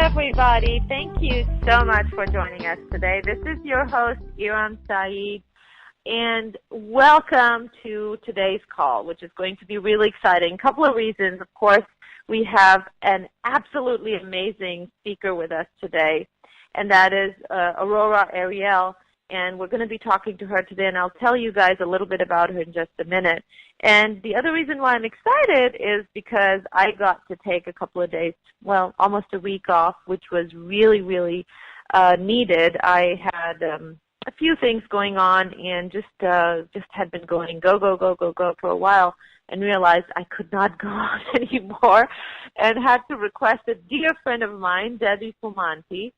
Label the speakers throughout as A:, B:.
A: everybody. Thank you so much for joining us today. This is your host, Eram, Saeed, and welcome to today's call, which is going to be really exciting. A couple of reasons. Of course, we have an absolutely amazing speaker with us today, and that is Aurora Ariel, and we're going to be talking to her today, and I'll tell you guys a little bit about her in just a minute. And the other reason why I'm excited is because I got to take a couple of days, well, almost a week off, which was really, really needed. I had a few things going on and just had been going go for a while and realized I could not go on anymore and had to request a dear friend of mine, Debbie Fumanti,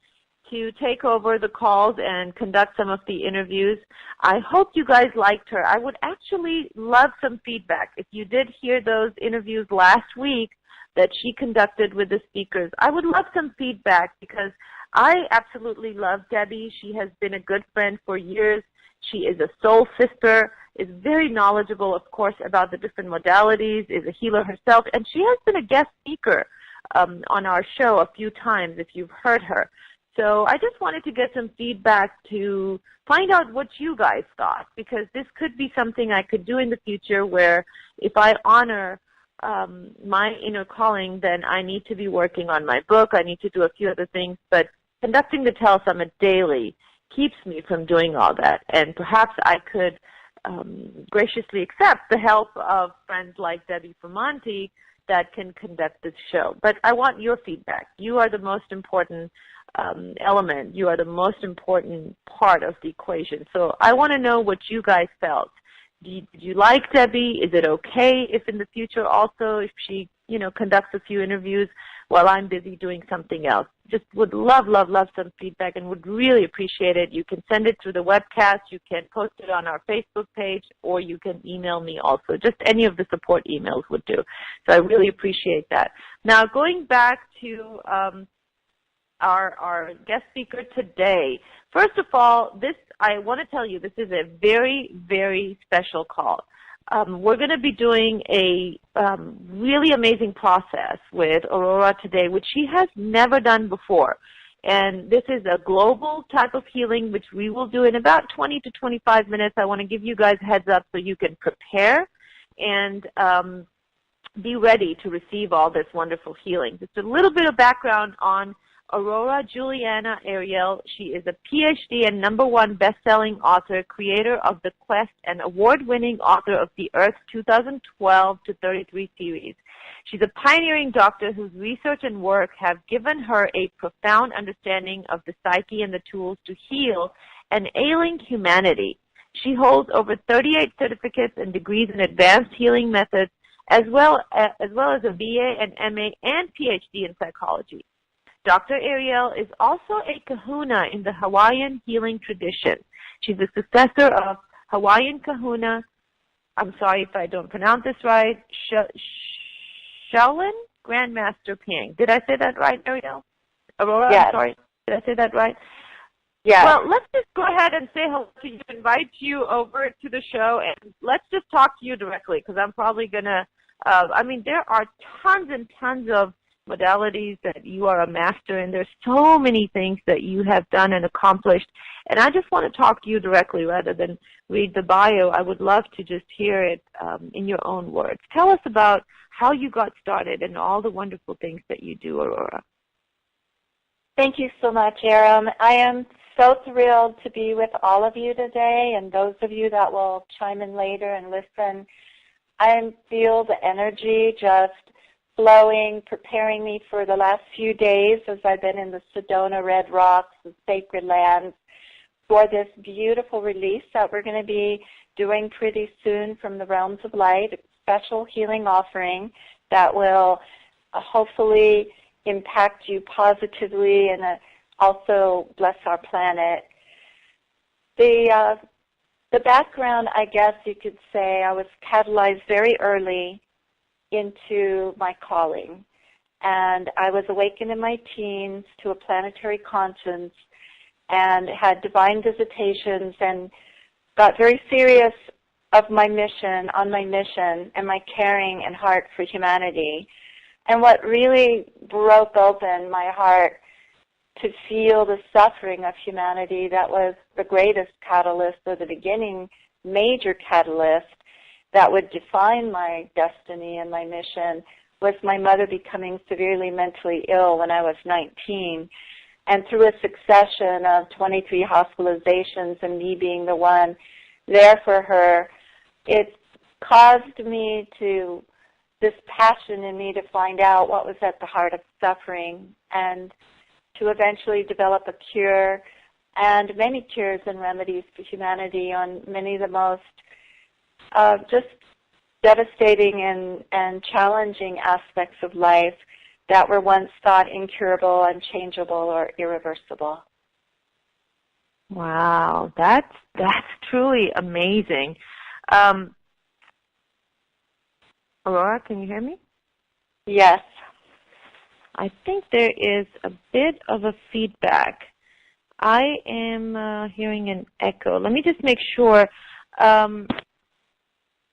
A: to take over the calls and conduct some of the interviews. I hope you guys liked her. I would actually love some feedback. If you did hear those interviews last week that she conducted with the speakers, I would love some feedback because I absolutely love Debbie. She has been a good friend for years. She is a soul sister, is very knowledgeable, of course, about the different modalities, is a healer herself, and she has been a guest speaker on our show a few times if you've heard her. So I just wanted to get some feedback to find out what you guys thought, because this could be something I could do in the future where if I honor my inner calling, then I need to be working on my book. I need to do a few other things, but conducting the Tell Summit daily keeps me from doing all that. And perhaps I could graciously accept the help of friends like Debbie Fumanti that can conduct this show. But I want your feedback. You are the most important element. You are the most important part of the equation. So I want to know what you guys felt. Did you like Debbie? Is it okay if in the future also, if she, conducts a few interviews while I'm busy doing something else? Just would love some feedback and would really appreciate it. You can send it through the webcast. You can post it on our Facebook page, or you can email me also. Just any of the support emails would do. So I really appreciate that. Now, going back to our guest speaker today. First of all, I want to tell you, this is a very, very special call. We're going to be doing a really amazing process with Aurora today, which she has never done before. And this is a global type of healing, which we will do in about 20 to 25 minutes. I want to give you guys a heads up so you can prepare and be ready to receive all this wonderful healing. Just a little bit of background on Aurora Juliana Ariel. She is a PhD and #1 best-selling author, creator of The Quest, and award-winning author of the Earth 2012 to 33 series. She's a pioneering doctor whose research and work have given her a profound understanding of the psyche and the tools to heal an ailing humanity. She holds over 38 certificates and degrees in advanced healing methods, as well as a BA and MA and PhD in psychology. Dr. Ariel is also a kahuna in the Hawaiian healing tradition. She's a successor of Hawaiian kahuna, I'm sorry if I don't pronounce this right, Shaolin Grandmaster Ping. Did I say that right, Ariel? Aurora, yes. I'm sorry. Did I say that right? Yeah. Well, let's just go ahead and say hello to you, invite you over to the show, and let's just talk to you directly, because I'm probably going to, there are tons and tons of modalities that you are a master in. There's so many things that you have done and accomplished, and I just want to talk to you directly rather than read the bio. I would love to just hear it in your own words. Tell us about how you got started and all the wonderful things that you do, Aurora.
B: Thank you so much, Eram. I am so thrilled to be with all of you today, and those of you that will chime in later and listen. I feel the energy just flowing, preparing me for the last few days as I've been in the Sedona Red Rocks, the sacred lands, for this beautiful release that we're going to be doing pretty soon from the Realms of Light, a special healing offering that will hopefully impact you positively and also bless our planet. The background, I guess you could say, I was catalyzed very early into my calling. And I was awakened in my teens to a planetary conscience and had divine visitations and got very serious on my mission and my caring and heart for humanity. And what really broke open my heart to feel the suffering of humanity, that was the greatest catalyst, or the beginning major catalyst that would define my destiny and my mission, was my mother becoming severely mentally ill when I was 19. And through a succession of 23 hospitalizations and me being the one there for her, it caused me to, this passion in me to find out what was at the heart of suffering, and to eventually develop a cure and many cures and remedies for humanity on many of the most just devastating and challenging aspects of life that were once thought incurable, unchangeable, or irreversible.
A: Wow, that's truly amazing. Aurora, can you hear me?
B: Yes.
A: I think there is a bit of a feedback. I am hearing an echo. Let me just make sure.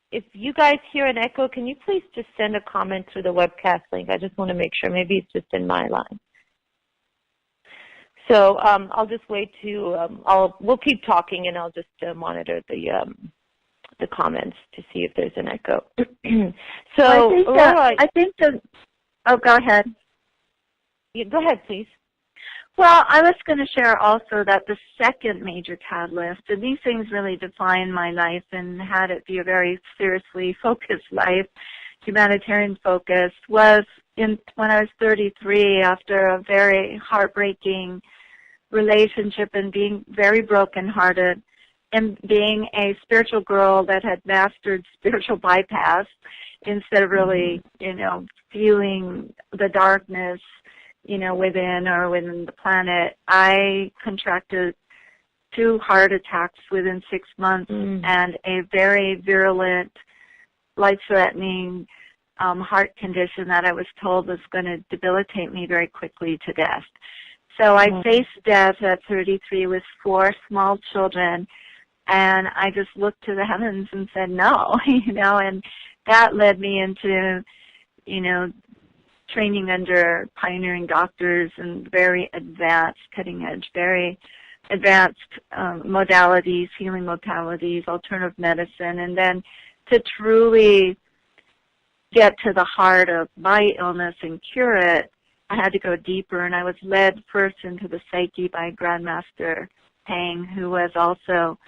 A: If you guys hear an echo, can you please just send a comment through the webcast link? I just want to make sure. Maybe it's just in my line. So I'll just wait to. We'll keep talking, and I'll just monitor the comments to see if there's an echo. So
B: I think oh, go ahead.
A: Yeah, go ahead, please.
B: Well, I was going to share also that the second major catalyst, and these things really define my life and had it be a very seriously focused life, humanitarian focused, was when I was 33, after a very heartbreaking relationship and being very brokenhearted, and being a spiritual girl that had mastered spiritual bypass instead of really, feeling the darkness, within or within the planet. I contracted 2 heart attacks within 6 months and a very virulent, life-threatening heart condition that I was told was going to debilitate me very quickly to death. So I faced death at 33 with 4 small children, and I just looked to the heavens and said no, and that led me into, training under pioneering doctors and very advanced, cutting-edge, very advanced modalities, healing modalities, alternative medicine, and then to truly get to the heart of my illness and cure it, I had to go deeper, and I was led first into the psyche by Grandmaster Pang, who was also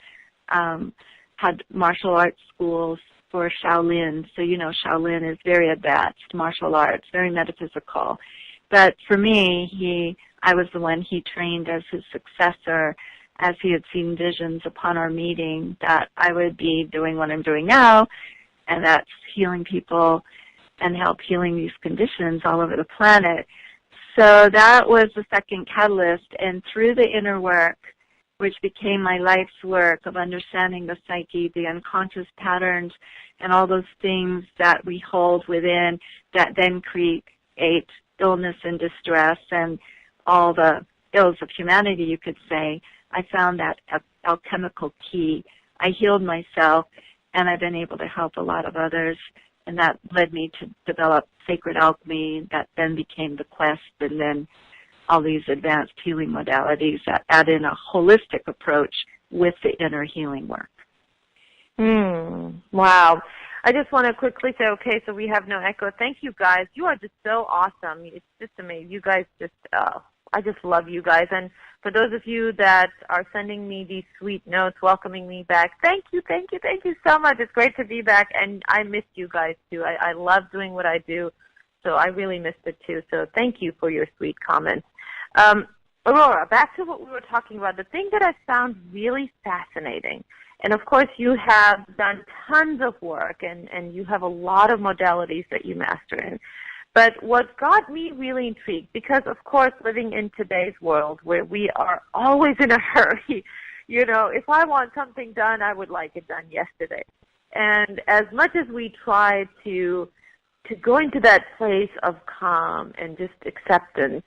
B: had martial arts schools for Shaolin. So, Shaolin is very advanced martial arts, very metaphysical. But for me, I was the one he trained as his successor, as he had seen visions upon our meeting that I would be doing what I'm doing now, and that's healing people and help healing these conditions all over the planet. So that was the second catalyst, and through the inner work, which became my life's work of understanding the psyche, the unconscious patterns, and all those things that we hold within that then create illness and distress and all the ills of humanity, you could say. I found that alchemical key. I healed myself, and I've been able to help a lot of others, and that led me to develop sacred alchemy that then became the quest, and then all these advanced healing modalities that add in a holistic approach with the inner healing work.
A: Wow. I just want to quickly say, okay, so we have no echo. Thank you guys. You are just so awesome. It's just amazing. You guys just, I just love you guys. And for those of you that are sending me these sweet notes, welcoming me back, thank you so much. It's great to be back, and I missed you guys too. I love doing what I do, so I really missed it too. So thank you for your sweet comments. Aurora, back to what we were talking about, the thing that I found really fascinating, and of course you have done tons of work and you have a lot of modalities that you master in, but what got me really intrigued, because of course living in today's world where we are always in a hurry, if I want something done, I would like it done yesterday. And as much as we try to go into that place of calm and just acceptance,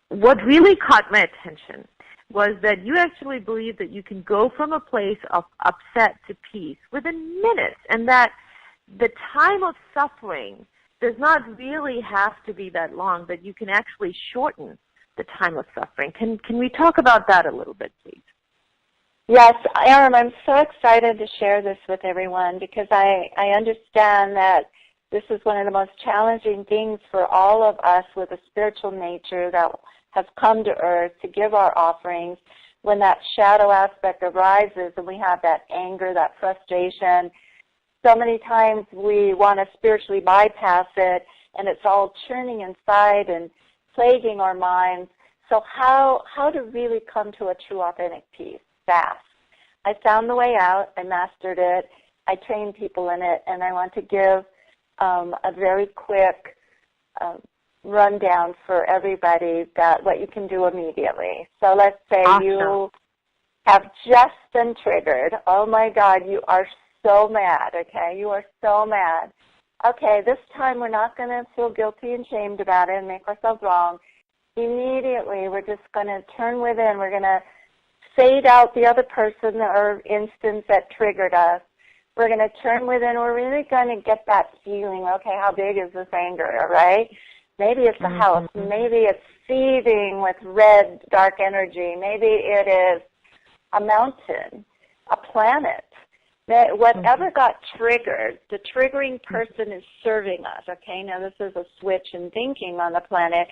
A: what really caught my attention was that you actually believe that you can go from a place of upset to peace within minutes, and that the time of suffering does not really have to be that long, but you can actually shorten the time of suffering. Can we talk about that a little bit, please?
B: Yes, Eram, I'm so excited to share this with everyone because I understand that this is one of the most challenging things for all of us with a spiritual nature that has come to Earth to give our offerings. When that shadow aspect arises and we have that anger, that frustration, so many times we want to spiritually bypass it, and it's all churning inside and plaguing our minds. So how to really come to a true authentic peace? Fast. I found the way out. I mastered it. I train people in it, and I want to give a very quick rundown for everybody that what you can do immediately. So let's say you have just been triggered. Oh my God, you are so mad, okay? You are so mad. Okay, this time we're not going to feel guilty and shamed about it and make ourselves wrong. Immediately, we're just going to turn within. We're going to fade out the other person or instance that triggered us. We're going to turn within. We're really going to get that feeling, okay, how big is this anger, all right? Maybe it's a house. Maybe it's seething with red, dark energy. Maybe it is a mountain, a planet. Whatever got triggered, the triggering person is serving us, okay? Now, this is a switch in thinking on the planet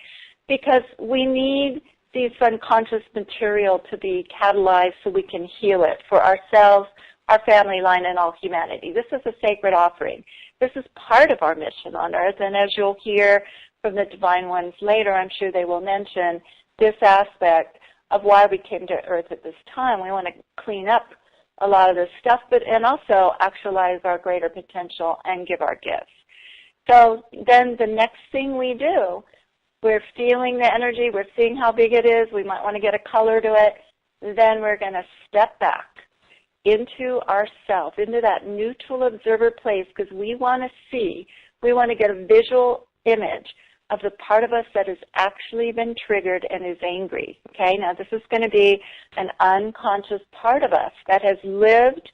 B: because we need this unconscious material to be catalyzed so we can heal it for ourselves, our family line, and all humanity. This is a sacred offering. This is part of our mission on Earth, and as you'll hear from the Divine Ones later, I'm sure they will mention this aspect of why we came to Earth at this time. We want to clean up a lot of this stuff, and also actualize our greater potential and give our gifts. So then the next thing we do, we're feeling the energy, we're seeing how big it is, we might want to get a color to it, then we're going to step back into ourself, into that neutral observer place, because we want to see, we want to get a visual image of the part of us that has actually been triggered and is angry. Okay, now this is going to be an unconscious part of us that has lived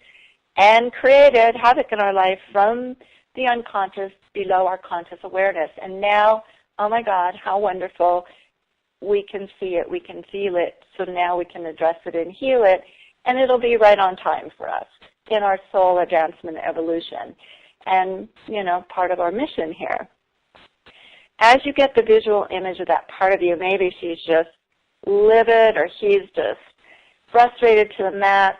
B: and created havoc in our life from the unconscious below our conscious awareness. And now, oh my God, how wonderful, we can see it, we can feel it, so now we can address it and heal it, and it'll be right on time for us in our soul advancement evolution and, you know, part of our mission here. As you get the visual image of that part of you, maybe she's just livid or he's just frustrated to the max.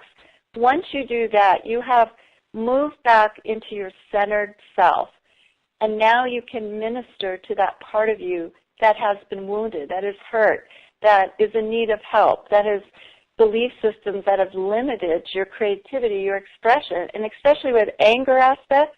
B: Once you do that, you have moved back into your centered self, and now you can minister to that part of you that has been wounded, that is hurt, that is in need of help, that has belief systems that have limited your creativity, your expression, and especially with anger aspects.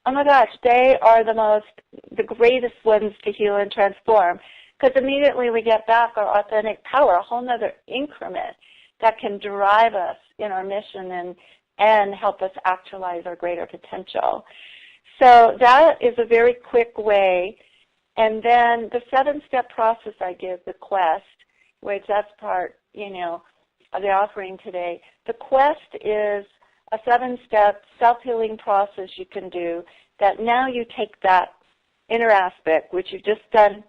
B: Oh my gosh, they are the greatest ones to heal and transform, because immediately we get back our authentic power, a whole other increment that can drive us in our mission and help us actualize our greater potential. So that is a very quick way. And then the 7-step process I give, the quest, which that's part, you know, of the offering today. The quest is a 7-step self-healing process you can do that now you take that inner aspect, which you've just done,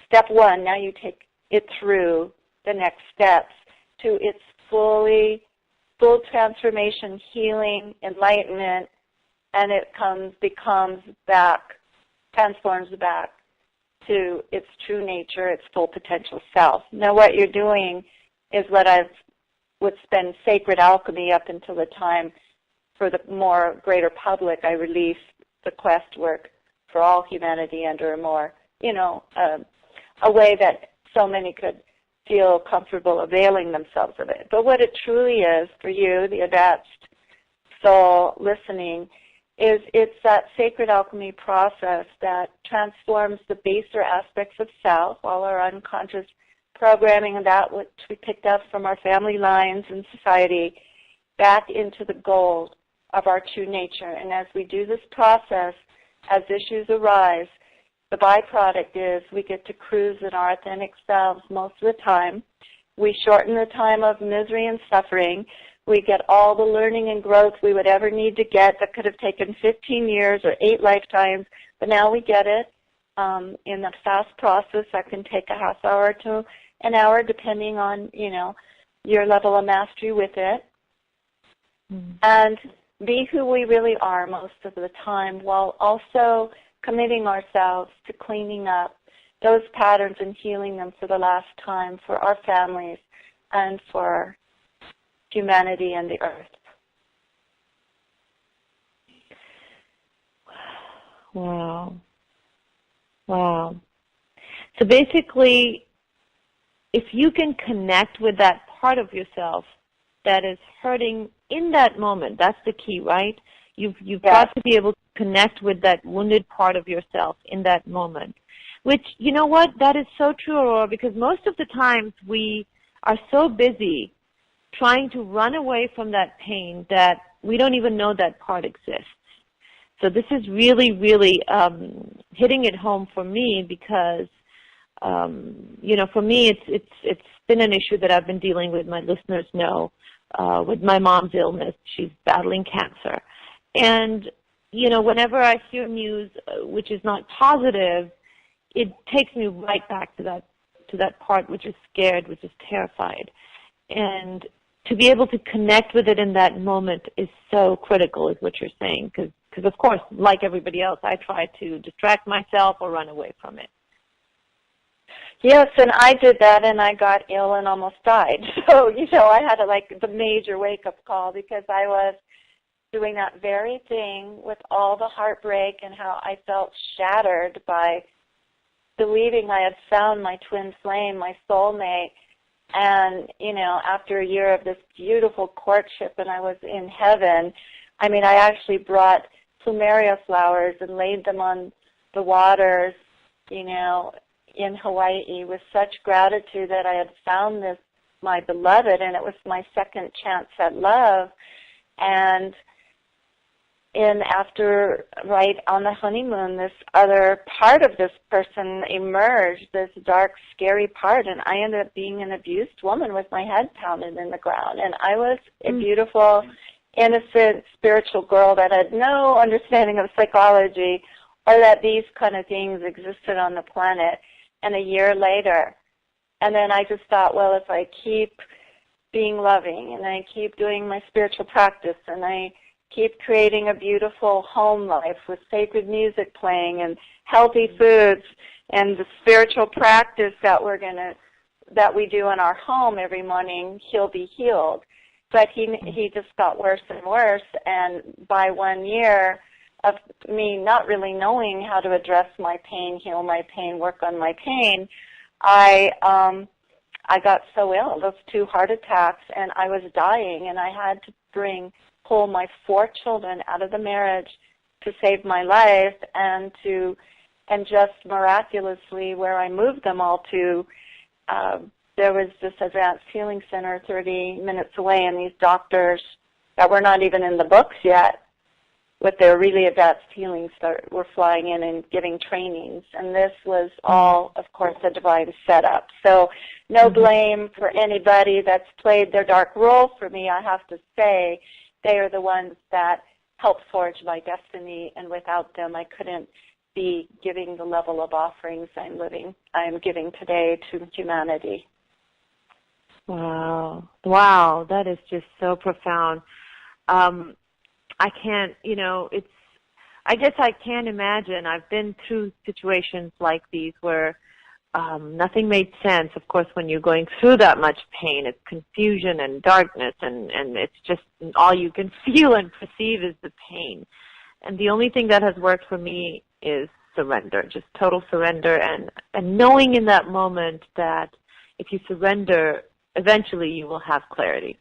B: step 1, now you take it through the next steps to its full transformation, healing, enlightenment, and it becomes back, transforms back to its true nature, its full potential self. Now what you're doing is what's been sacred alchemy up until the time for the more greater public. I released the quest work for all humanity under a more, you know, a way that so many could feel comfortable availing themselves of it. But what it truly is for you, the advanced soul listening, is it's that sacred alchemy process that transforms the baser aspects of self, all our unconscious programming and that which we picked up from our family lines and society, back into the gold of our true nature. And as we do this process, as issues arise, the byproduct is we get to cruise in our authentic selves most of the time. We shorten the time of misery and suffering. We get all the learning and growth we would ever need to get that could have taken 15 years or 8 lifetimes, but now we get it. In the fast process, that can take a half hour to an hour, depending on, your level of mastery with it. And be who we really are most of the time, while also committing ourselves to cleaning up those patterns and healing them for the last time for our families and for humanity and the earth.
A: Wow. Wow. So basically, if you can connect with that part of yourself that is hurting in that moment, that's the key, right? You've got to be able to connect with that wounded part of yourself in that moment. Which, you know what, that is so true, Aurora, because most of the times we are so busy trying to run away from that pain that we don't even know that part exists. So this is really, really hitting it home for me because, for me it's been an issue that I've been dealing with. My listeners know with my mom's illness. She's battling cancer. And, whenever I hear news which is not positive, it takes me right back to that part which is scared, which is terrified. And to be able to connect with it in that moment is so critical, is what you're saying, because of course, like everybody else, I try to distract myself or run away from it.
B: Yes, and I did that, and I got ill and almost died. So, I had the major wake-up call because I was doing that very thing with all the heartbreak and how I felt shattered by believing I had found my twin flame, my soulmate. And, after a year of this beautiful courtship and I was in heaven, I actually brought plumeria flowers and laid them on the waters, in Hawaii with such gratitude that I had found my beloved, and it was my second chance at love. And after, right on the honeymoon, this other part of this person emerged, this dark, scary part, and I ended up being an abused woman with my head pounded in the ground. And I was a beautiful, innocent, spiritual girl that had no understanding of psychology or that these kind of things existed on the planet. And a year later, and then I just thought, well, if I keep being loving and I keep doing my spiritual practice and I keep creating a beautiful home life with sacred music playing and healthy foods and the spiritual practice that we do in our home every morning, he'll be healed. But he just got worse and worse, and by 1 year of me not really knowing how to address my pain, heal my pain, work on my pain, I got so ill, those 2 heart attacks, and I was dying, and I had to pull my 4 children out of the marriage to save my life, and just miraculously, where I moved them all to, there was this advanced healing center 30 minutes away, and these doctors that were not even in the books yet with their really advanced healings were flying in and giving trainings. And this was all, of course, a divine setup. So no blame for anybody that's played their dark role for me. I have to say they are the ones that helped forge my destiny, and without them I couldn't be giving the level of offerings I am giving today to humanity.
A: Wow. Wow, that is just so profound. I can't, I guess I can't imagine. I've been through situations like these where nothing made sense. Of course, when you're going through that much pain, it's confusion and darkness, and it's just all you can feel and perceive is the pain. And the only thing that has worked for me is surrender, just total surrender, and knowing in that moment that if you surrender, eventually you will have clarity.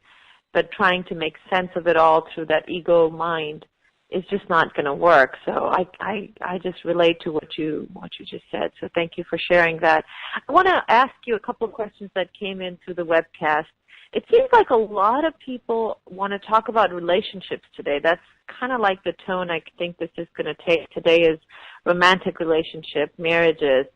A: But trying to make sense of it all through that ego mind is just not going to work. So I just relate to what you just said. So thank you for sharing that. I want to ask you a couple of questions that came in through the webcast. It seems like a lot of people want to talk about relationships today. That's kind of like the tone I think this is going to take today, is romantic relationship, marriages.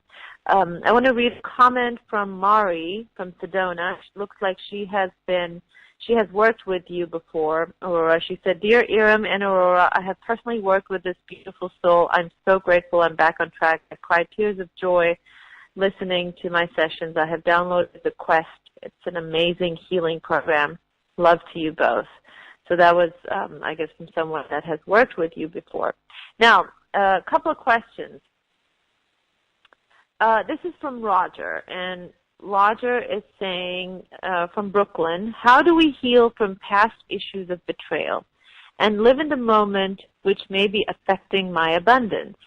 A: I want to read a comment from Mari from Sedona. It looks like she has been she has worked with you before, Aurora. She said, "Dear Eram and Aurora, I have personally worked with this beautiful soul. I'm so grateful I'm back on track. I cried tears of joy listening to my sessions. I have downloaded the Quest. It's an amazing healing program. Love to you both." So that was, I guess, from someone that has worked with you before. Now, a couple of questions. This is from Roger, and Roger is saying, from Brooklyn, how do we heal from past issues of betrayal and live in the moment which may be affecting my abundance?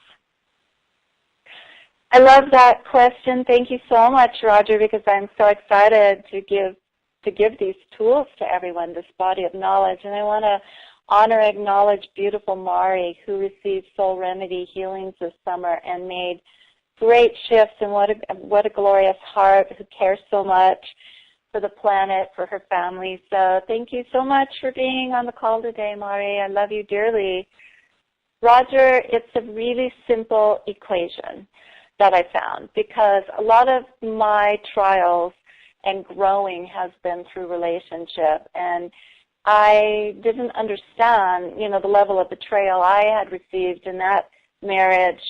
B: I love that question. Thank you so much, Roger, because I'm so excited to give these tools to everyone, this body of knowledge. And I want to honor and acknowledge beautiful Mari, who received Soul Remedy healings this summer and made great shifts, and what a glorious heart, who cares so much for the planet, for her family. So thank you so much for being on the call today, Mari. I love you dearly. Roger, it's a really simple equation that I found, because a lot of my trials and growing has been through relationship, and I didn't understand, the level of betrayal I had received in that marriage,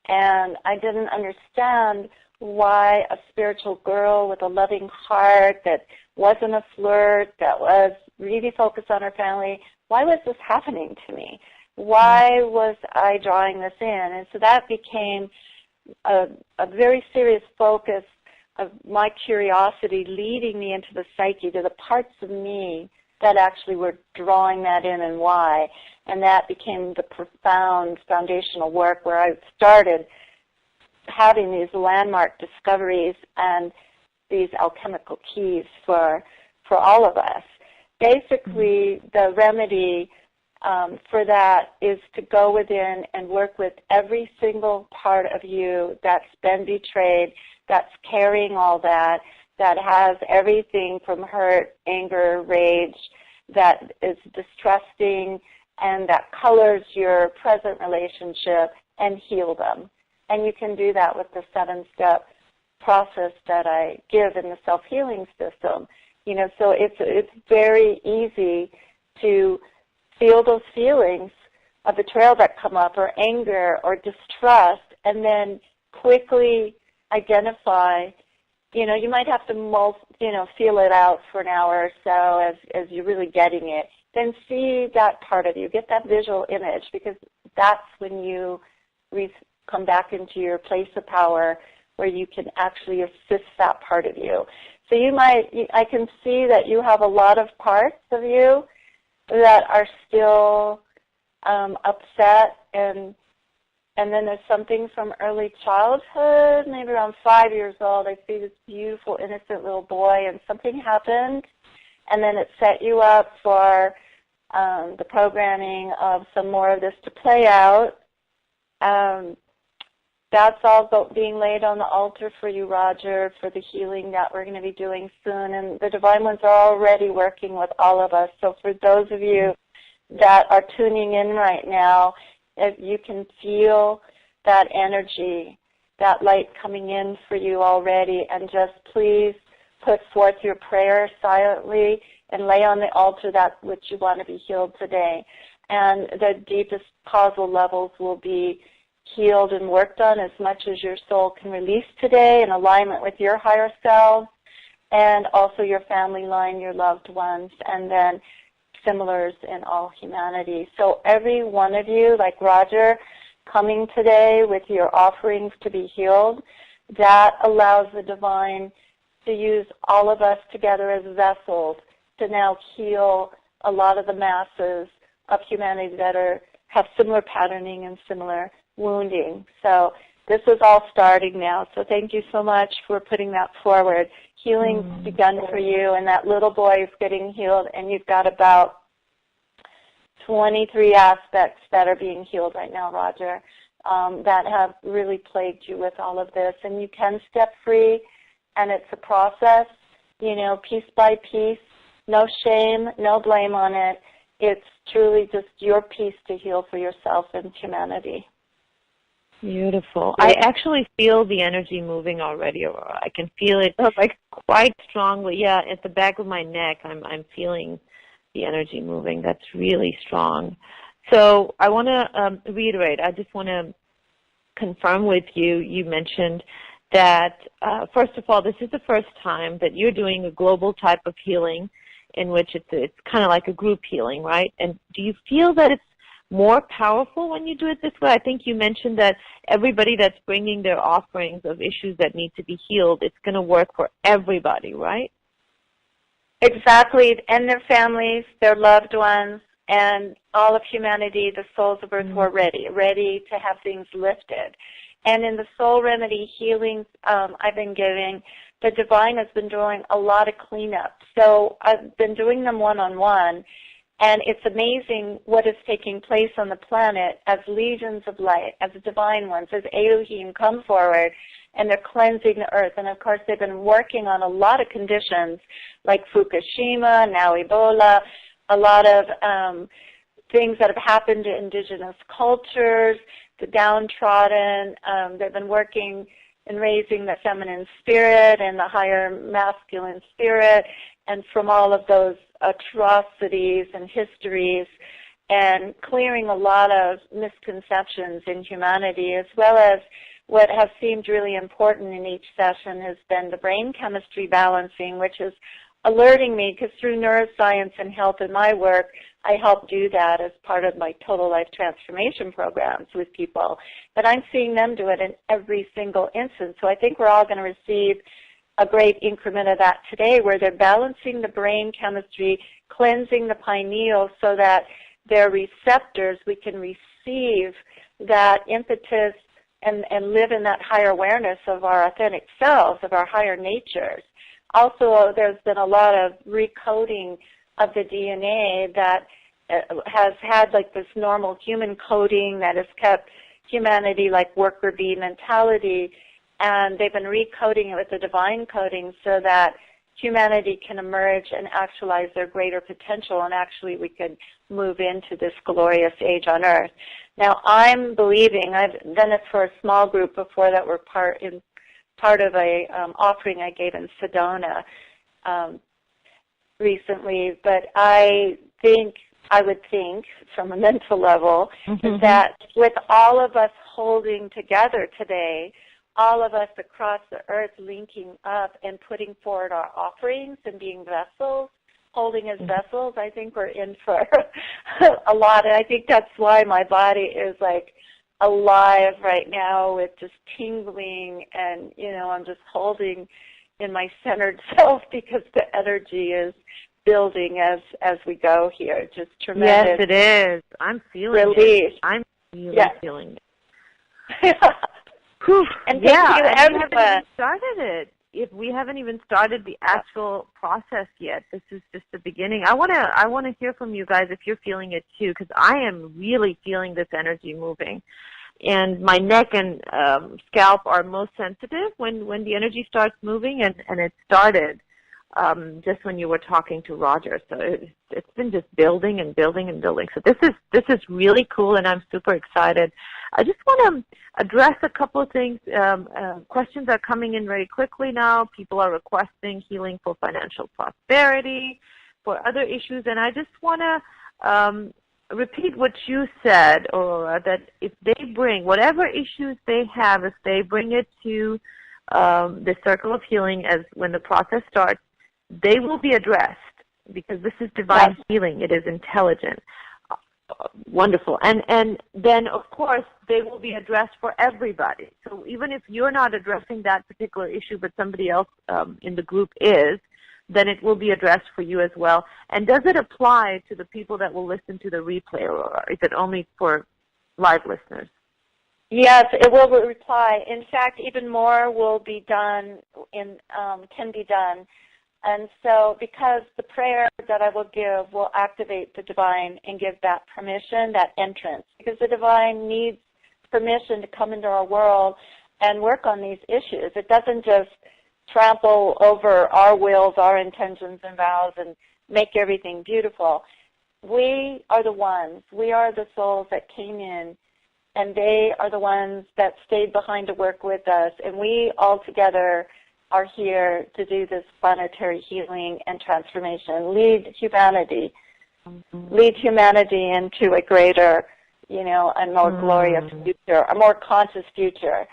B: and I didn't understand why a spiritual girl with a loving heart that wasn't a flirt, that was really focused on her family, why was this happening to me? Why was I drawing this in? And so that became a very serious focus of my curiosity, leading me into the psyche, to the parts of me that actually were drawing that in and why. And that became the profound foundational work where I started having these landmark discoveries and these alchemical keys for all of us. Basically, the remedy for that is to go within and work with every single part of you that's been betrayed, that's carrying all that has everything from hurt, anger, rage, that is distrusting, and that colors your present relationship, and heal them. And you can do that with the 7-step process that I give in the self-healing system. So it's very easy to feel those feelings of betrayal that come up, or anger, or distrust, and then quickly identify. You might have to feel it out for an hour or so as you're really getting it. Then see that part of you, get that visual image, because that's when you come back into your place of power, where you can actually assist that part of you. So I can see that you have a lot of parts of you that are still upset, and then there's something from early childhood, maybe around 5 years old. I see this beautiful, innocent little boy, and something happened, and then it set you up for the programming of some more of this to play out. That's all being laid on the altar for you, Roger, for the healing that we're going to be doing soon. And the Divine Ones are already working with all of us. So for those of you that are tuning in right now, if you can feel that energy, that light coming in for you already, and just please put forth your prayer silently and lay on the altar that which you want to be healed today. And the deepest causal levels will be healed and worked on as much as your soul can release today, in alignment with your higher self, and also your family line, your loved ones, and then similars in all humanity. So every one of you, like Roger, coming today with your offerings to be healed, that allows the Divine to use all of us together as vessels to now heal a lot of the masses of humanity that have similar patterning and similar wounding. So this is all starting now. So thank you so much for putting that forward. Healing's begun for you, and that little boy is getting healed, and you've got about 23 aspects that are being healed right now, Roger, that have really plagued you with all of this. And you can step free, and it's a process, piece by piece, no shame, no blame on it. It's truly just your piece to heal for yourself and humanity.
A: Beautiful. I actually feel the energy moving already, Aurora. I can feel it quite strongly. Yeah, at the back of my neck, I'm feeling the energy moving. That's really strong. So I want to reiterate. I just want to confirm with you. You mentioned that, first of all, this is the first time that you're doing a global type of healing in which it's kind of like a group healing, right? And do you feel that it's more powerful when you do it this way? I think you mentioned that everybody that's bringing their offerings of issues that need to be healed, it's going to work for everybody, right?
B: Exactly, and their families, their loved ones, and all of humanity, the souls of Earth who are ready to have things lifted. And in the soul remedy healings I've been giving, the divine has been doing a lot of cleanup. So I've been doing them one-on-one, and it's amazing what is taking place on the planet as legions of light, as divine ones, as Elohim come forward, and they're cleansing the earth. And, of course, they've been working on a lot of conditions like Fukushima, now Ebola, a lot of things that have happened to indigenous cultures, the downtrodden. They've been working in raising the feminine spirit and the higher masculine spirit, and from all of those atrocities and histories, and clearing a lot of misconceptions in humanity, as well as what has seemed really important in each session has been the brain chemistry balancing, which is alerting me, because through neuroscience and health in my work, I help do that as part of my total life transformation programs with people. But I'm seeing them do it in every single instance. So I think we're all going to receive a great increment of that today, where they're balancing the brain chemistry, cleansing the pineal so that their receptors, we can receive that impetus and live in that higher awareness of our authentic selves, of our higher natures. Also, there's been a lot of recoding of the DNA that has had like this normal human coding that has kept humanity like worker bee mentality, and they've been recoding it with the divine coding so that humanity can emerge and actualize their greater potential, and actually we could move into this glorious age on earth. Now, I'm believing, I've done it for a small group before that were part of a offering I gave in Sedona recently, but I would think from a mental level that with all of us holding together today, all of us across the earth linking up and putting forward our offerings and being vessels, holding as vessels, I think we're in for a lot. And I think that's why my body is like alive right now with just tingling, and, you know, I'm just holding in my centered self because the energy is building as we go here. Just tremendous.
A: Yes, it is. I'm feeling
B: relief.
A: it. I'm really feeling
B: it. And
A: yeah,
B: thank you,
A: and
B: everyone.
A: we haven't even started it. If we haven't even started the actual process yet, this is just the beginning. I want to hear from you guys if you're feeling it too, because I am really feeling this energy moving. And my neck and scalp are most sensitive when the energy starts moving, and it started just when you were talking to Roger. So it's been just building and building and building. So this is really cool, and I'm super excited. I just want to address a couple of things. Questions are coming in very quickly now. People are requesting healing for financial prosperity, for other issues, and I just want to repeat what you said, Aurora, that if they bring whatever issues they have, if they bring it to the circle of healing as when the process starts, they will be addressed, because this is divine healing. It is intelligent. Wonderful. And then, of course, they will be addressed for everybody. So even if you're not addressing that particular issue, but somebody else in the group is, then it will be addressed for you as well. And does it apply to the people that will listen to the replay, or is it only for live listeners?
B: Yes, it will reply. In fact, even more will be done, can be done. And so because the prayer that I will give will activate the divine and give that permission, that entrance, because the divine needs permission to come into our world and work on these issues. It doesn't just trample over our wills, our intentions and vows, and make everything beautiful. We are the ones. We are the souls that came in and they are the ones that stayed behind to work with us, and we all together are here to do this planetary healing and transformation, lead humanity into a greater, and more glorious future, a more conscious future.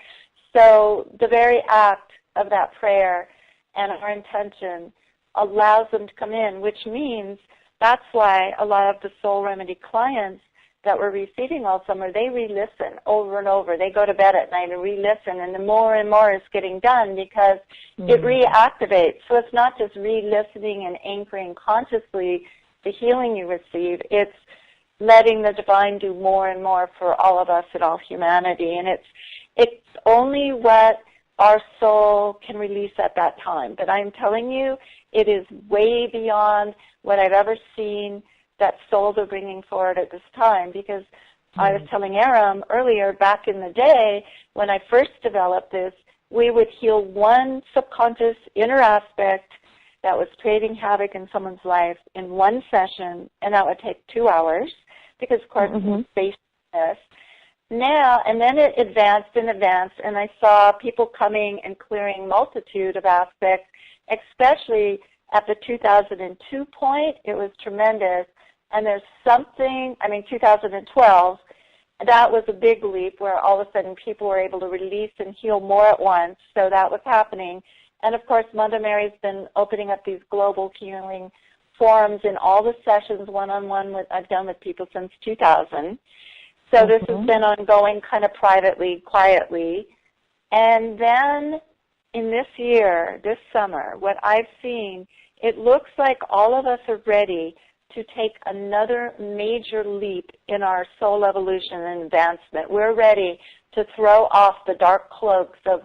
B: So the very act of that prayer and our intention allows them to come in, which means that's why a lot of the Soul Remedy clients that we're receiving all summer, they re-listen over and over. They go to bed at night and re-listen, and the more and more is getting done because it reactivates. So it's not just re-listening and anchoring consciously the healing you receive. It's letting the divine do more and more for all of us and all humanity. And it's only what our soul can release at that time. But I'm telling you, it is way beyond what I've ever seen that souls are bringing forward at this time, because I was telling Eram earlier, back in the day, when I first developed this, we would heal one subconscious inner aspect that was creating havoc in someone's life in one session, and that would take 2 hours, because, of course, it's based on this. Now, and then it advanced and advanced, and I saw people coming and clearing multitude of aspects, especially at the 2002 point. It was tremendous. And there's something, 2012, that was a big leap where all of a sudden people were able to release and heal more at once. So that was happening. And, of course, Mother Mary's been opening up these global healing forums in all the sessions one-on-one I've done with people since 2000. So this has been ongoing kind of privately, quietly. And then in this year, this summer, what I've seen, it looks like all of us are ready to take another major leap in our soul evolution and advancement. We're ready to throw off the dark cloaks of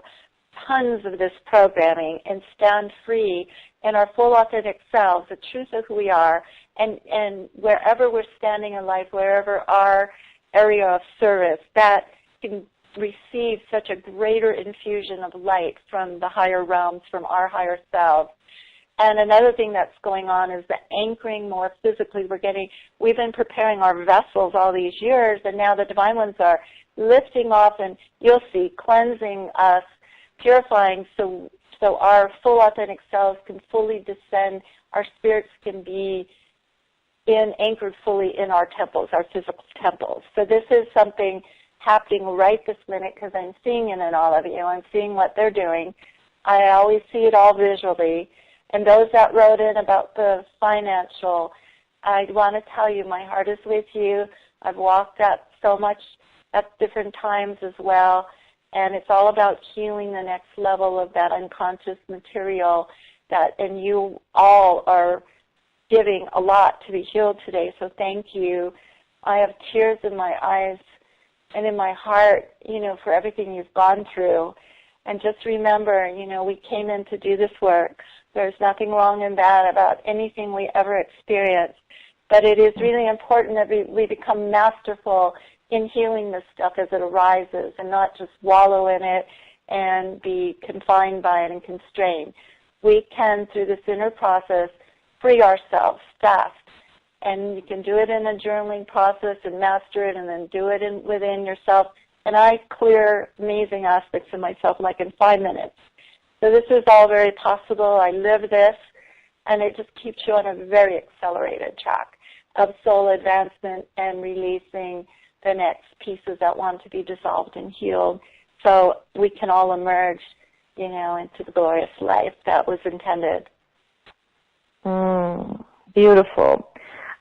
B: tons of this programming and stand free in our full authentic selves, the truth of who we are, and wherever we're standing in life, wherever our area of service, that can receive such a greater infusion of light from the higher realms, from our higher selves. And another thing that's going on is the anchoring more physically. We've been preparing our vessels all these years, and now the divine ones are lifting off, and you'll see, cleansing us, purifying, so our full authentic selves can fully descend. Our spirits can be anchored fully in our temples, our physical temples. So this is something happening right this minute, because I'm seeing it in all of you. I'm seeing what they're doing. I always see it all visually. And those that wrote in about the financial, I want to tell you, my heart is with you. I've walked that so much at different times as well, and it's all about healing the next level of that unconscious material and you all are giving a lot to be healed today, so thank you. I have tears in my eyes and in my heart, for everything you've gone through. And just remember, we came in to do this work. There's nothing wrong and bad about anything we ever experience. But it is really important that we become masterful in healing this stuff as it arises and not just wallow in it and be confined by it and constrained. We can, through this inner process, free ourselves fast. And you can do it in a journaling process and master it, and then do it within yourself. And I clear amazing aspects of myself like in 5 minutes. So this is all very possible. I live this, and it just keeps you on a very accelerated track of soul advancement and releasing the next pieces that want to be dissolved and healed, so we can all emerge, into the glorious life that was intended.
A: Beautiful.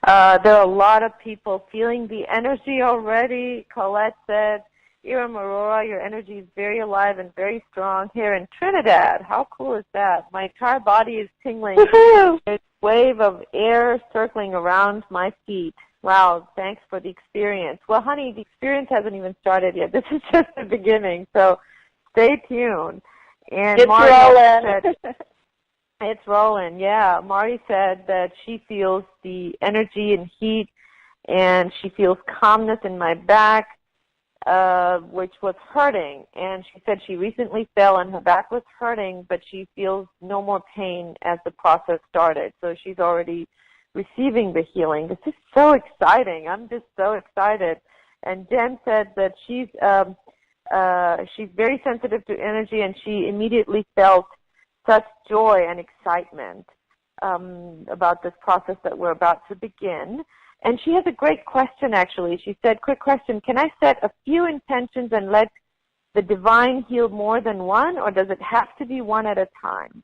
A: There are a lot of people feeling the energy already. Colette said, Eram, Aurora, your energy is very alive and very strong here in Trinidad. How cool is that? My entire body is tingling. There's a wave of air circling around my feet. Wow, thanks for the experience. Well, honey, the experience hasn't even started yet. This is just the beginning, so stay tuned. And
B: it's rolling.
A: It's rolling, yeah. Marty said that she feels the energy and heat, and she feels calmness in my back, which was hurting. And she said she recently fell and her back was hurting, but she feels no more pain as the process started. So she's already receiving the healing. This is so exciting. I'm just so excited. And Jen said that she's very sensitive to energy, and she immediately felt such joy and excitement about this process that we're about to begin. And she has a great question, actually. She said, quick question, can I set a few intentions and let the divine heal more than one, or does it have to be one at a time?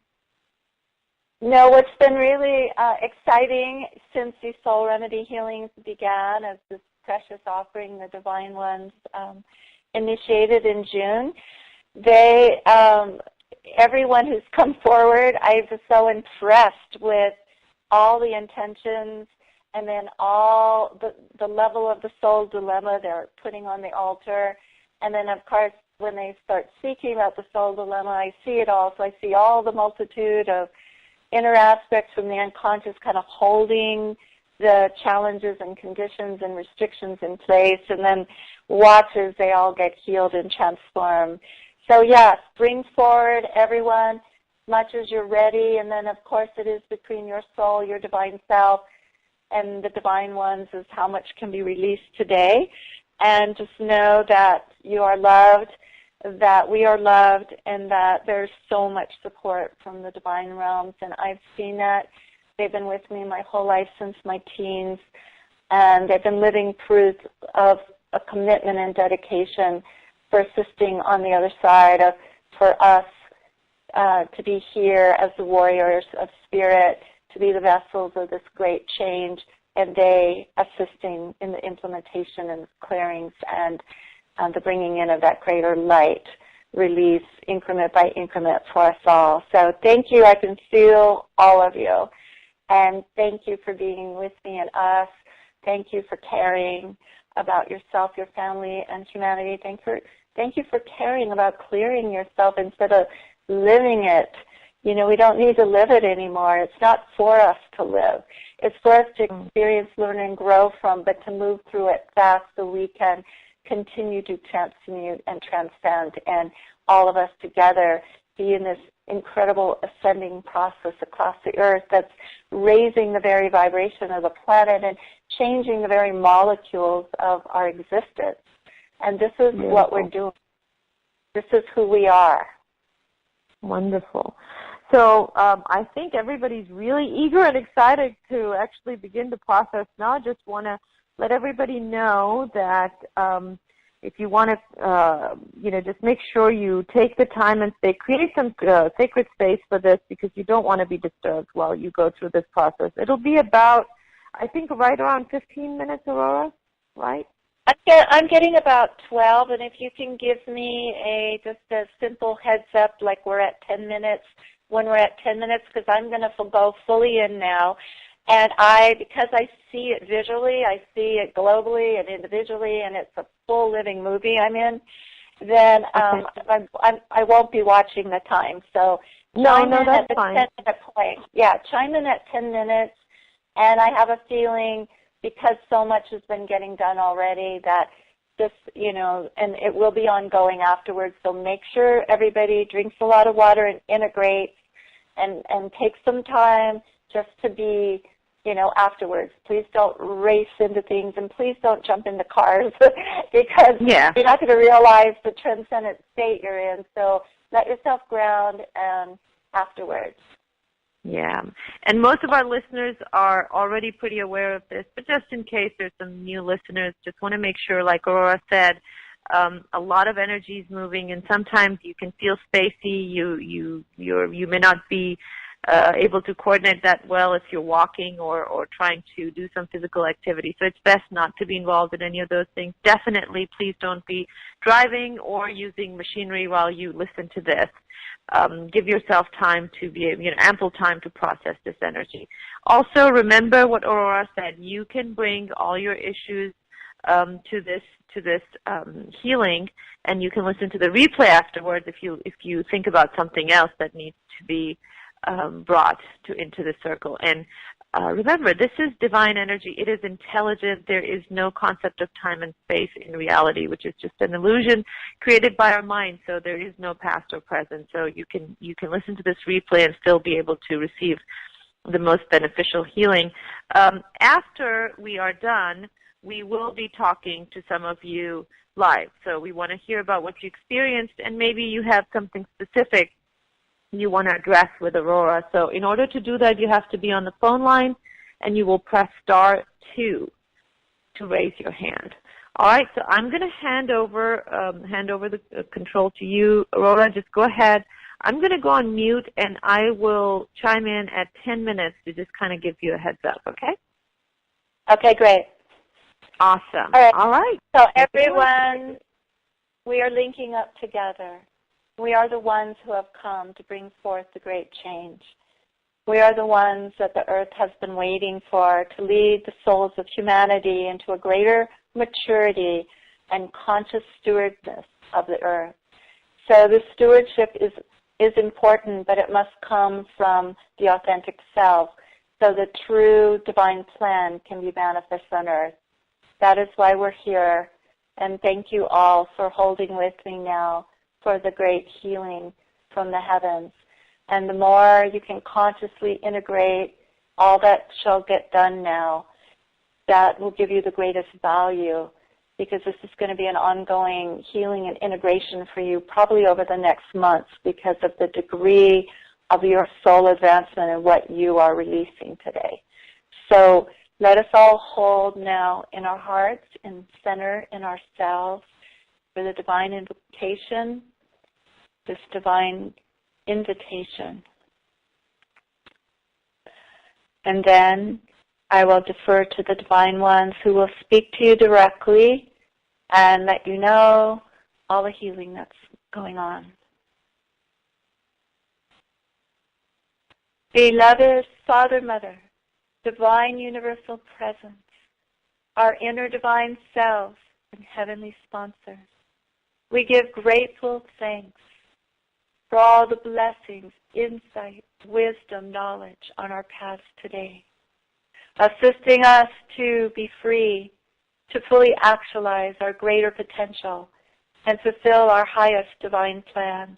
B: No, what's been really exciting since these soul remedy healings began as this precious offering the Divine Ones initiated in June, they, everyone who's come forward, I was so impressed with all the intentions and then all the level of the soul dilemma they're putting on the altar. And then, of course, when they start speaking about the soul dilemma, I see it all. So I see all the multitude of inner aspects from the unconscious kind of holding the challenges and conditions and restrictions in place, and then watch as they all get healed and transformed. So yes, bring forward everyone as much as you're ready, and then of course it is between your soul, your divine self, and the Divine Ones is how much can be released today. And just know that you are loved, that we are loved, and that there's so much support from the divine realms. And I've seen that. They've been with me my whole life since my teens, and they've been living proof of a commitment and dedication for assisting on the other side of, for us to be here as the warriors of spirit, to be the vessels of this great change, and they assisting in the implementation and clearings and the bringing in of that greater light release increment by increment for us all. So thank you. I can feel all of you. And thank you for being with me and us. Thank you for caring about yourself, your family, and humanity. Thank you for caring about clearing yourself instead of living it. You know, we don't need to live it anymore. It's not for us to live. It's for us to experience, learn, and grow from, but to move through it fast so we can continue to transmute and transcend, and all of us together be in this incredible ascending process across the earth that's raising the very vibration of the planet and changing the very molecules of our existence. And this is what we're doing. This is who we are.
A: Wonderful. So I think everybody's really eager and excited to actually begin the process now. I just want to let everybody know that if you want to, just make sure you take the time and create some sacred space for this, because you don't want to be disturbed while you go through this process. It'll be about, I think, right around 15 minutes, Aurora, right?
B: I'm getting about 12, and if you can give me just a simple heads up, like we're at 10 minutes, when we're at 10 minutes, because I'm going to go fully in now. And because I see it visually, I see it globally and individually, and it's a full living movie I'm in, then I won't be watching the time. So chime in at the 10-minute point. Yeah, chime in at 10 minutes, and I have a feeling, because so much has been getting done already, that this, and it will be ongoing afterwards. So make sure everybody drinks a lot of water and integrates, and take some time just to be, afterwards. Please don't race into things, and please don't jump into cars because you're not going to realize the transcendent state you're in. So let yourself ground afterwards.
A: Yeah, and most of our listeners are already pretty aware of this, but just in case there's some new listeners, just want to make sure, like Aurora said, a lot of energy is moving, and sometimes you can feel spacey. You may not be able to coordinate that well if you're walking or trying to do some physical activity. So it's best not to be involved in any of those things. Definitely, please don't be driving or using machinery while you listen to this. Give yourself time to be, ample time to process this energy. Also, remember what Aurora said. You can bring all your issues to this healing, and you can listen to the replay afterwards if you think about something else that needs to be brought into the circle. And remember, this is divine energy. It is intelligent. There is no concept of time and space in reality, which is just an illusion created by our mind. So there is no past or present. So you can listen to this replay and still be able to receive the most beneficial healing. After we are done, we will be talking to some of you live. So we want to hear about what you experienced, and maybe you have something specific you want to address with Aurora. So in order to do that, you have to be on the phone line, and you will press *2 to raise your hand. All right, so I'm going to hand over the control to you, Aurora. Just go ahead. I'm going to go on mute, and I will chime in at 10 minutes to just kind of give you a heads up, okay?
B: Okay, great.
A: Awesome.
B: All right. So everyone, we are linking up together. We are the ones who have come to bring forth the great change. We are the ones that the earth has been waiting for to lead the souls of humanity into a greater maturity and conscious stewardness of the earth. So the stewardship is important, but it must come from the authentic self so the true divine plan can be manifest on earth. That is why we're here, and thank you all for holding with me now for the great healing from the heavens. And the more you can consciously integrate all that shall get done now, that will give you the greatest value, because this is going to be an ongoing healing and integration for you probably over the next months because of the degree of your soul advancement and what you are releasing today. So let us all hold now in our hearts and center in ourselves for the divine invitation, this divine invitation. And then I will defer to the divine ones who will speak to you directly and let you know all the healing that's going on. Beloved Father, Mother, divine universal presence, our inner divine selves and heavenly sponsors, we give grateful thanks for all the blessings, insight, wisdom, knowledge on our paths today, assisting us to be free, to fully actualize our greater potential and fulfill our highest divine plans.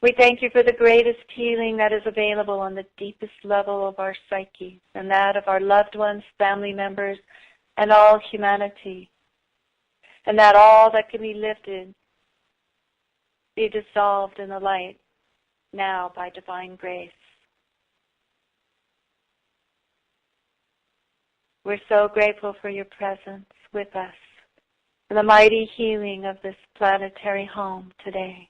B: We thank you for the greatest healing that is available on the deepest level of our psyche and that of our loved ones, family members, and all humanity, and that all that can be lifted be dissolved in the light now by divine grace. We're so grateful for your presence with us, for the mighty healing of this planetary home today,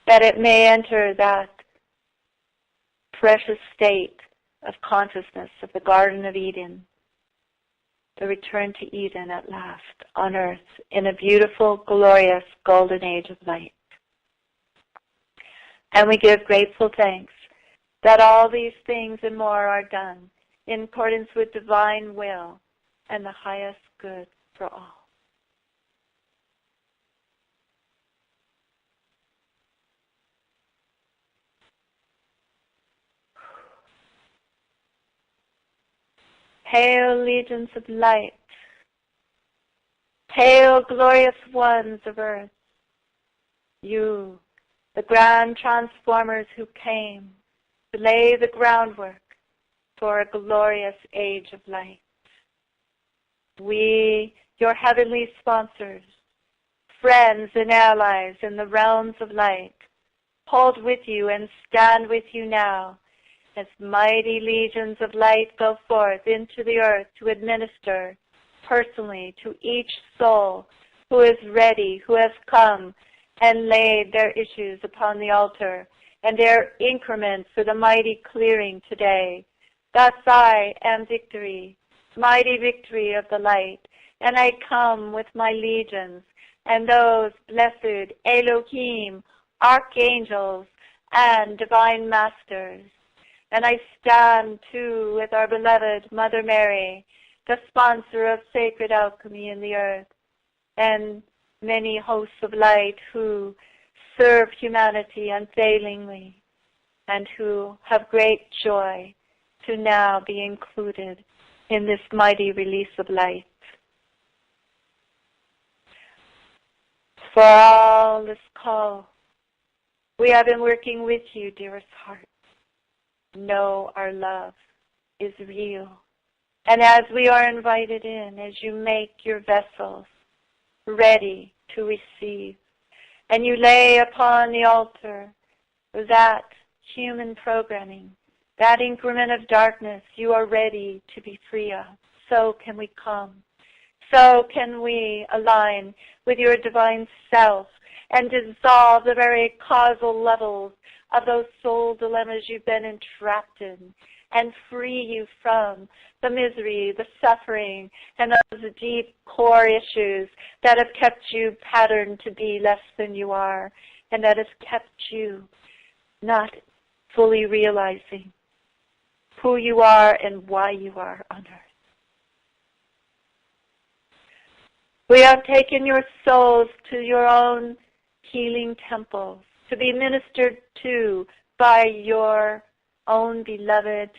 B: that it may enter that precious state of consciousness of the Garden of Eden, the return to Eden at last on earth in a beautiful, glorious, golden age of light. And we give grateful thanks that all these things and more are done in accordance with divine will and the highest good for all. Hail, legions of light. Hail, glorious ones of earth. You, the grand transformers who came to lay the groundwork for a glorious age of light. We, your heavenly sponsors, friends and allies in the realms of light, hold with you and stand with you now as mighty legions of light go forth into the earth to administer personally to each soul who is ready, who has come and laid their issues upon the altar and their increments for the mighty clearing today. Thus I am victory, mighty victory of the light, and I come with my legions and those blessed Elohim, archangels, and divine masters. And I stand too with our beloved Mother Mary, the sponsor of sacred alchemy in the earth, and many hosts of light who serve humanity unfailingly and who have great joy to now be included in this mighty release of light. For all this call, we have been working with you, dearest heart, know our love is real. And as we are invited in, as you make your vessels ready to receive, and you lay upon the altar that human programming, that increment of darkness you are ready to be free of, so can we come. So can we align with your divine self and dissolve the very causal levels of those soul dilemmas you've been entrapped in, and free you from the misery, the suffering, and those deep core issues that have kept you patterned to be less than you are, and that has kept you not fully realizing who you are and why you are on earth. We have taken your souls to your own healing temples to be ministered to by your own beloved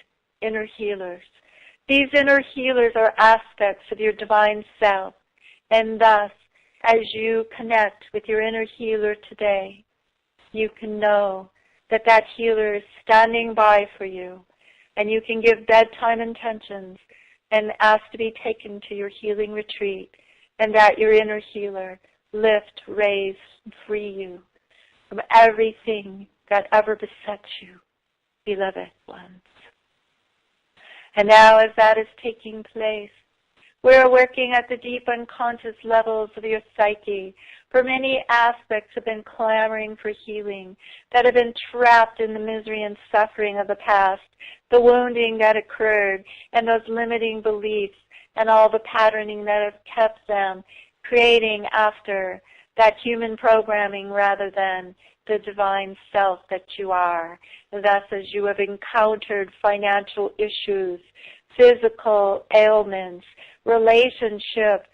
B: inner healers. These inner healers are aspects of your divine self, and thus, as you connect with your inner healer today, you can know that that healer is standing by for you, and you can give bedtime intentions and ask to be taken to your healing retreat, and that your inner healer lift, raise, and free you from everything that ever besets you, beloved ones. And now, as that is taking place, we're working at the deep unconscious levels of your psyche, for many aspects have been clamoring for healing, that have been trapped in the misery and suffering of the past, the wounding that occurred, and those limiting beliefs, and all the patterning that has kept them creating after that human programming rather than the divine self that you are. Thus, as you have encountered financial issues, physical ailments, relationship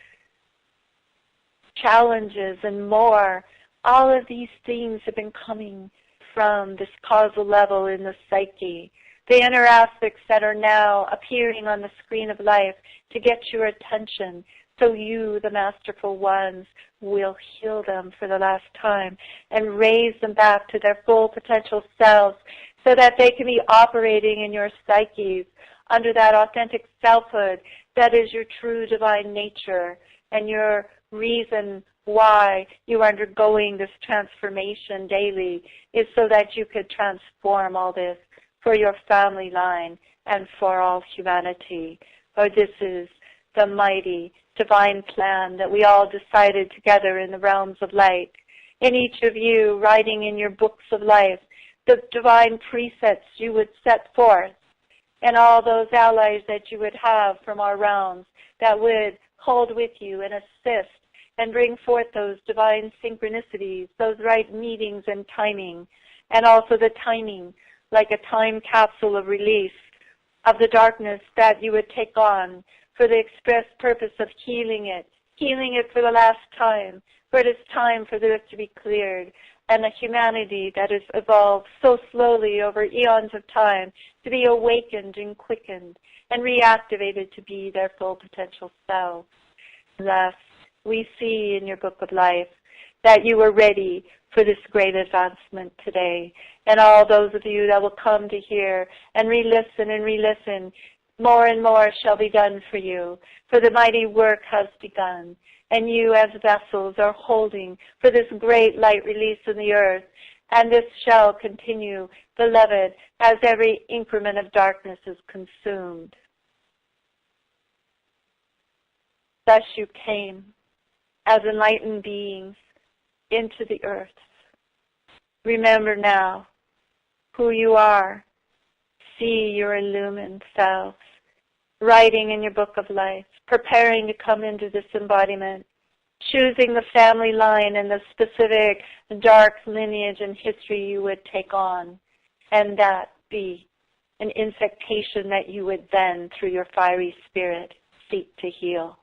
B: challenges, and more, all of these things have been coming from this causal level in the psyche. The inner aspects that are now appearing on the screen of life to get your attention, so you, the masterful ones, will heal them for the last time and raise them back to their full potential selves so that they can be operating in your psyches under that authentic selfhood that is your true divine nature, and your reason why you are undergoing this transformation daily is so that you could transform all this for your family line and for all humanity. For this is the mighty divine plan that we all decided together in the realms of light. In each of you, writing in your books of life, the divine precepts you would set forth, and all those allies that you would have from our realms that would hold with you and assist and bring forth those divine synchronicities, those right meetings and timing, and also the timing like a time capsule of release of the darkness that you would take on for the express purpose of healing it for the last time, for it is time for this to be cleared, and a humanity that has evolved so slowly over eons of time to be awakened and quickened and reactivated to be their full potential selves. Thus, we see in your book of life that you are ready for this great advancement today. And all those of you that will come to hear and re-listen, more and more shall be done for you, for the mighty work has begun. And you as vessels are holding for this great light release in the earth. And this shall continue, beloved, as every increment of darkness is consumed. Thus you came as enlightened beings into the earth. Remember now who you are. See your illumined selves, writing in your book of life, preparing to come into this embodiment, choosing the family line and the specific dark lineage and history you would take on, and that be an infectation that you would then, through your fiery spirit, seek to heal.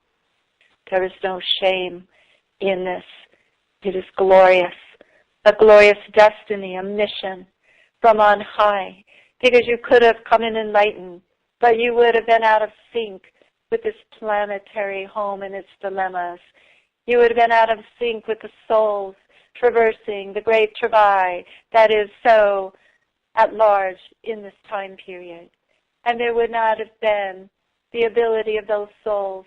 B: There is no shame in this. It is glorious, a glorious destiny, a mission from on high, because you could have come in enlightened, but you would have been out of sync with this planetary home and its dilemmas. You would have been out of sync with the souls traversing the great travail that is so at large in this time period. And there would not have been the ability of those souls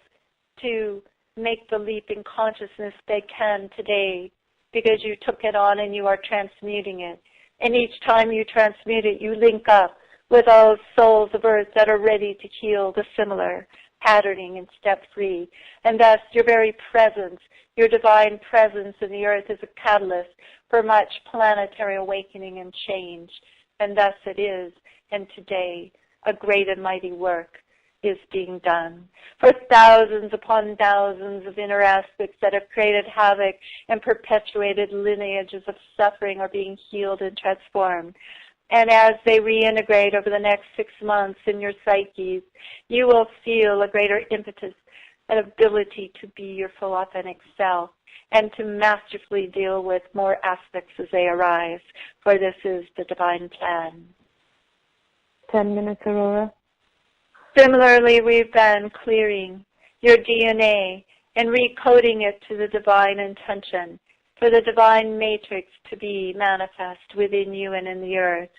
B: to make the leap in consciousness they can today, because you took it on and you are transmuting it. And each time you transmute it, you link up with those souls of earth that are ready to heal the similar patterning and step free. And thus your very presence, your divine presence in the earth is a catalyst for much planetary awakening and change. And thus it is, and today, a great and mighty work is being done for thousands upon thousands of inner aspects that have created havoc and perpetuated lineages of suffering are being healed and transformed. And as they reintegrate over the next 6 months in your psyches, you will feel a greater impetus and ability to be your full authentic self and to masterfully deal with more aspects as they arise, for this is the divine plan.
A: 10 minutes, Aurora.
B: Similarly, we've been clearing your DNA and recoding it to the divine intention for the divine matrix to be manifest within you and in the earth.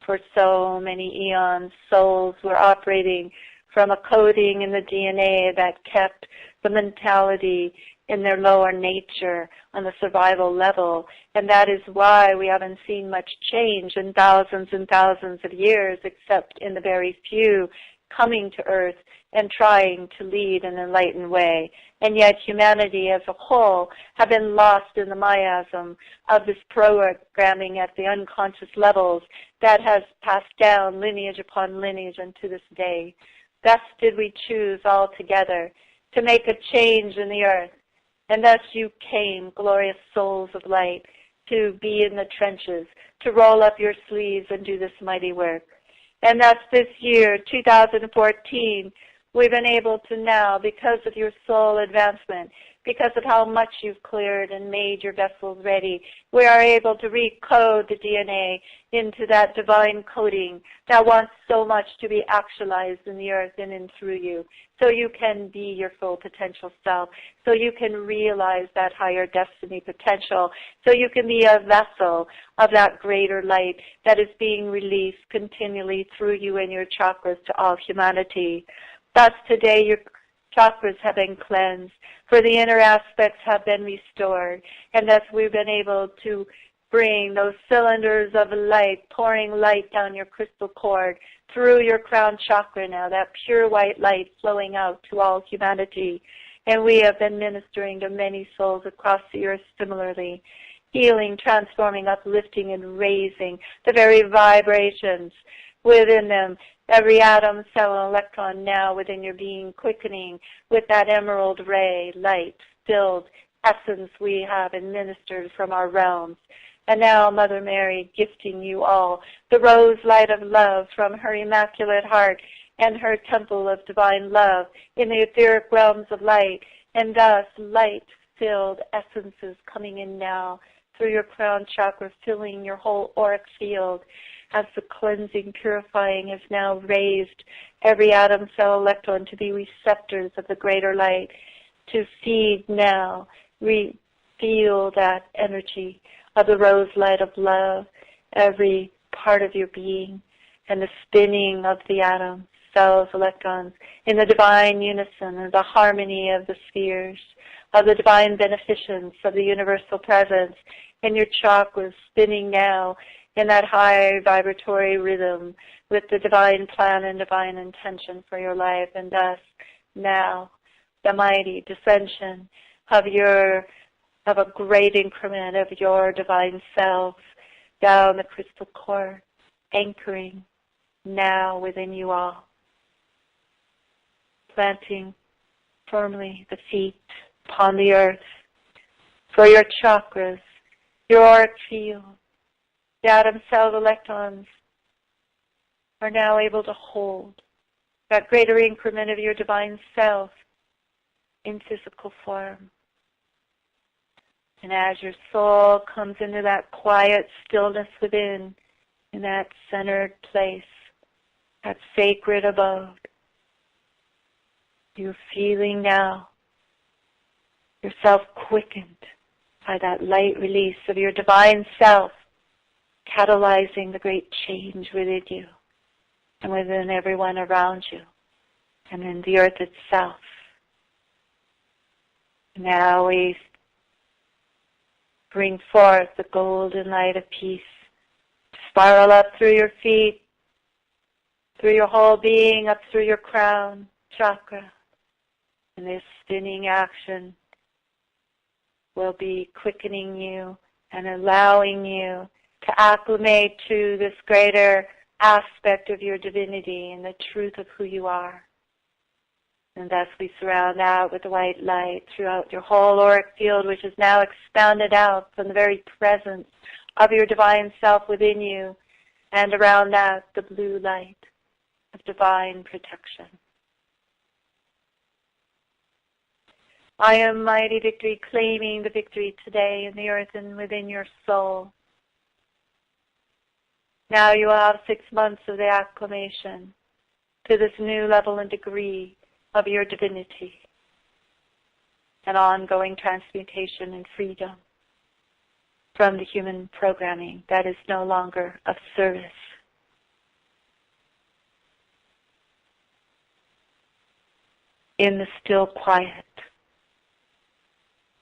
B: For so many eons, souls were operating from a coding in the DNA that kept the mentality in their lower nature on the survival level. And that is why we haven't seen much change in thousands and thousands of years, except in the very few coming to earth and trying to lead an enlightened way. And yet humanity as a whole have been lost in the miasm of this programming at the unconscious levels that has passed down lineage upon lineage unto this day. Thus did we choose all together to make a change in the earth. And thus you came, glorious souls of light, to be in the trenches, to roll up your sleeves and do this mighty work. And thus this year, 2014, we've been able to now, because of your soul advancement, because of how much you've cleared and made your vessels ready, we are able to recode the DNA into that divine coding that wants so much to be actualized in the earth and in through you, so you can be your full potential self, so you can realize that higher destiny potential, so you can be a vessel of that greater light that is being released continually through you and your chakras to all humanity. Thus today your chakras have been cleansed, for the inner aspects have been restored, and thus we've been able to bring those cylinders of light, pouring light down your crystal cord through your crown chakra now, that pure white light flowing out to all humanity. And we have been ministering to many souls across the earth similarly, healing, transforming, uplifting, and raising the very vibrations within them. Every atom, cell, and electron now within your being, quickening with that emerald ray, light-filled essence we have administered from our realms. And now Mother Mary gifting you all the rose light of love from her immaculate heart and her temple of divine love in the etheric realms of light. And thus light-filled essences coming in now through your crown chakra, filling your whole auric field, as the cleansing, purifying has now raised every atom, cell, electron to be receptors of the greater light, to feed now, feel that energy of the rose light of love, every part of your being, and the spinning of the atoms, cells, electrons, in the divine unison and the harmony of the spheres, of the divine beneficence of the universal presence, and your chakras spinning now in that high vibratory rhythm with the divine plan and divine intention for your life. And thus now the mighty descension of a great increment of your divine self down the crystal cord, anchoring now within you all, planting firmly the feet upon the earth for your chakras, your auric field. The atom, cell, electrons are now able to hold that greater increment of your divine self in physical form. And as your soul comes into that quiet stillness within, in that centered place, that sacred abode, you're feeling now yourself quickened by that light release of your divine self, catalyzing the great change within you and within everyone around you and in the earth itself. Now we bring forth the golden light of peace to spiral up through your feet, through your whole being, up through your crown chakra. And this spinning action will be quickening you and allowing you to acclimate to this greater aspect of your divinity and the truth of who you are. And thus we surround that with the white light throughout your whole auric field, which is now expanded out from the very presence of your divine self within you, and around that the blue light of divine protection. I am Mighty Victory, claiming the victory today in the earth and within your soul. Now you will have 6 months of the acclimation to this new level and degree of your divinity, and ongoing transmutation and freedom from the human programming that is no longer of service. In the still quiet,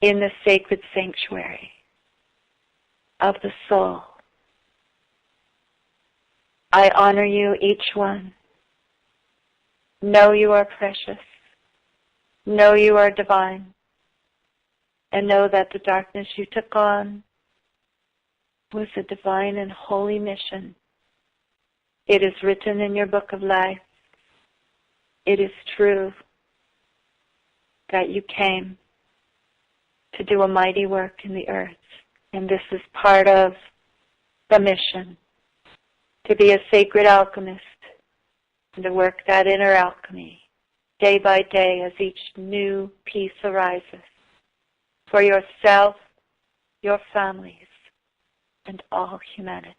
B: in the sacred sanctuary of the soul, I honor you, each one. Know you are precious. Know you are divine. And know that the darkness you took on was a divine and holy mission. It is written in your book of life. It is true that you came to do a mighty work in the earth. And this is part of the mission, to be a sacred alchemist and to work that inner alchemy day by day as each new piece arises for yourself, your families, and all humanity.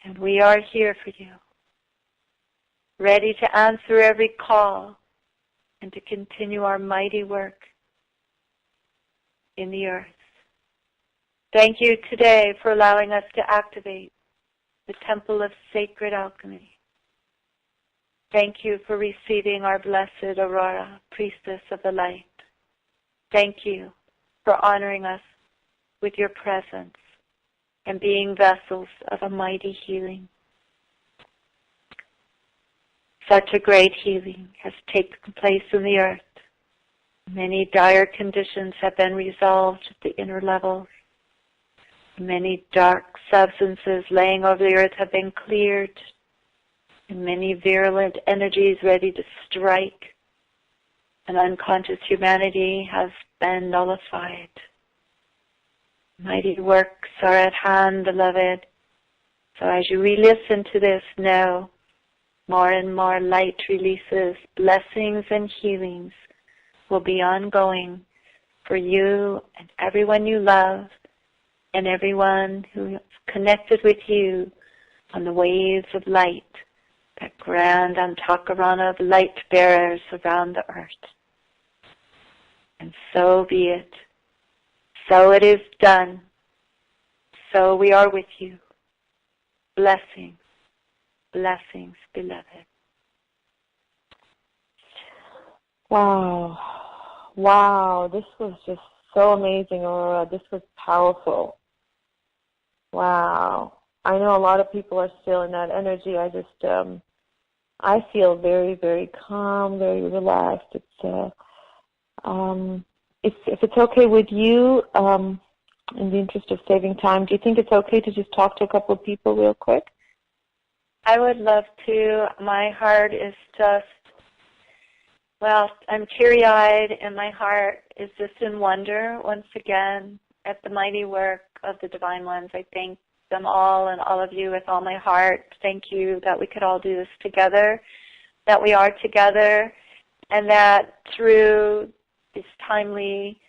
B: And we are here for you, ready to answer every call and to continue our mighty work in the earth. Thank you today for allowing us to activate the Temple of Sacred Alchemy. Thank you for receiving our blessed Aurora, Priestess of the Light. Thank you for honoring us with your presence and being vessels of a mighty healing. Such a great healing has taken place in the earth. Many dire conditions have been resolved at the inner levels. Many dark substances laying over the earth have been cleared, and many virulent energies ready to strike, and unconscious humanity has been nullified. Mighty works are at hand, beloved. So as you re-listen to this, know more and more light releases, blessings and healings will be ongoing for you and everyone you love and everyone who is connected with you on the waves of light, that grand Antakarana of light bearers around the earth. And so be it. So it is done. So we are with you. Blessings, blessings, beloved.
A: Wow. Wow. This was just so amazing, Aurora. This was powerful. Wow. I know a lot of people are still in that energy. I feel very, very calm, very relaxed. If it's okay with you, in the interest of saving time, do you think it's okay to just talk to a couple of people real quick?
B: I would love to. My heart is just, well, I'm teary-eyed, and my heart is just in wonder once again at the mighty work of the Divine Ones. I thank them all and all of you with all my heart. Thank you that we could all do this together, that we are together, and that through these timely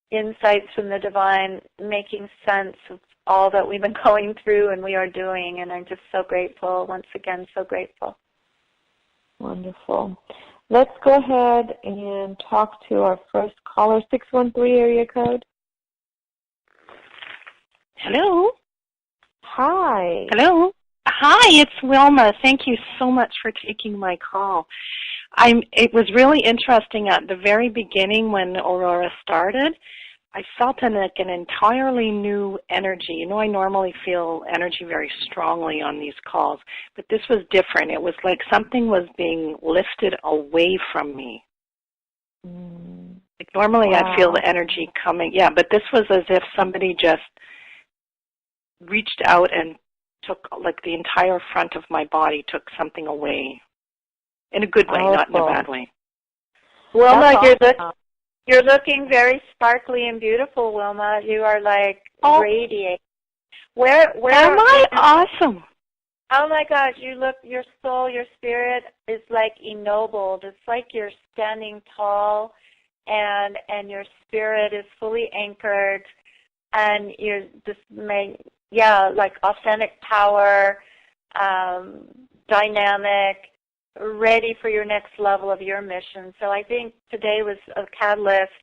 B: insights from the Divine, making sense of all that we've been going through and we are doing, and I'm just so grateful, once again, so grateful.
A: Wonderful. Let's go ahead and talk to our first caller, 613 area code.
C: Hello.
A: Hi.
C: Hello. Hi, it's Wilma. Thank you so much for taking my call. It was really interesting at the very beginning when Aurora started. I felt an entirely new energy. You know, I normally feel energy very strongly on these calls, but this was different. It was like something was being lifted away from me. Like normally I'd feel the energy coming, but this was as if somebody just reached out and took, like the entire front of my body took something away. In a good way, not in a bad way.
B: Wilma, you're looking very sparkly and beautiful, Wilma. You are like radiating. Where
C: am I? Awesome.
B: Oh my gosh, your soul, your spirit is like ennobled. It's like you're standing tall and your spirit is fully anchored and you're just like authentic power, dynamic, ready for your next level of your mission. So I think today was a catalyst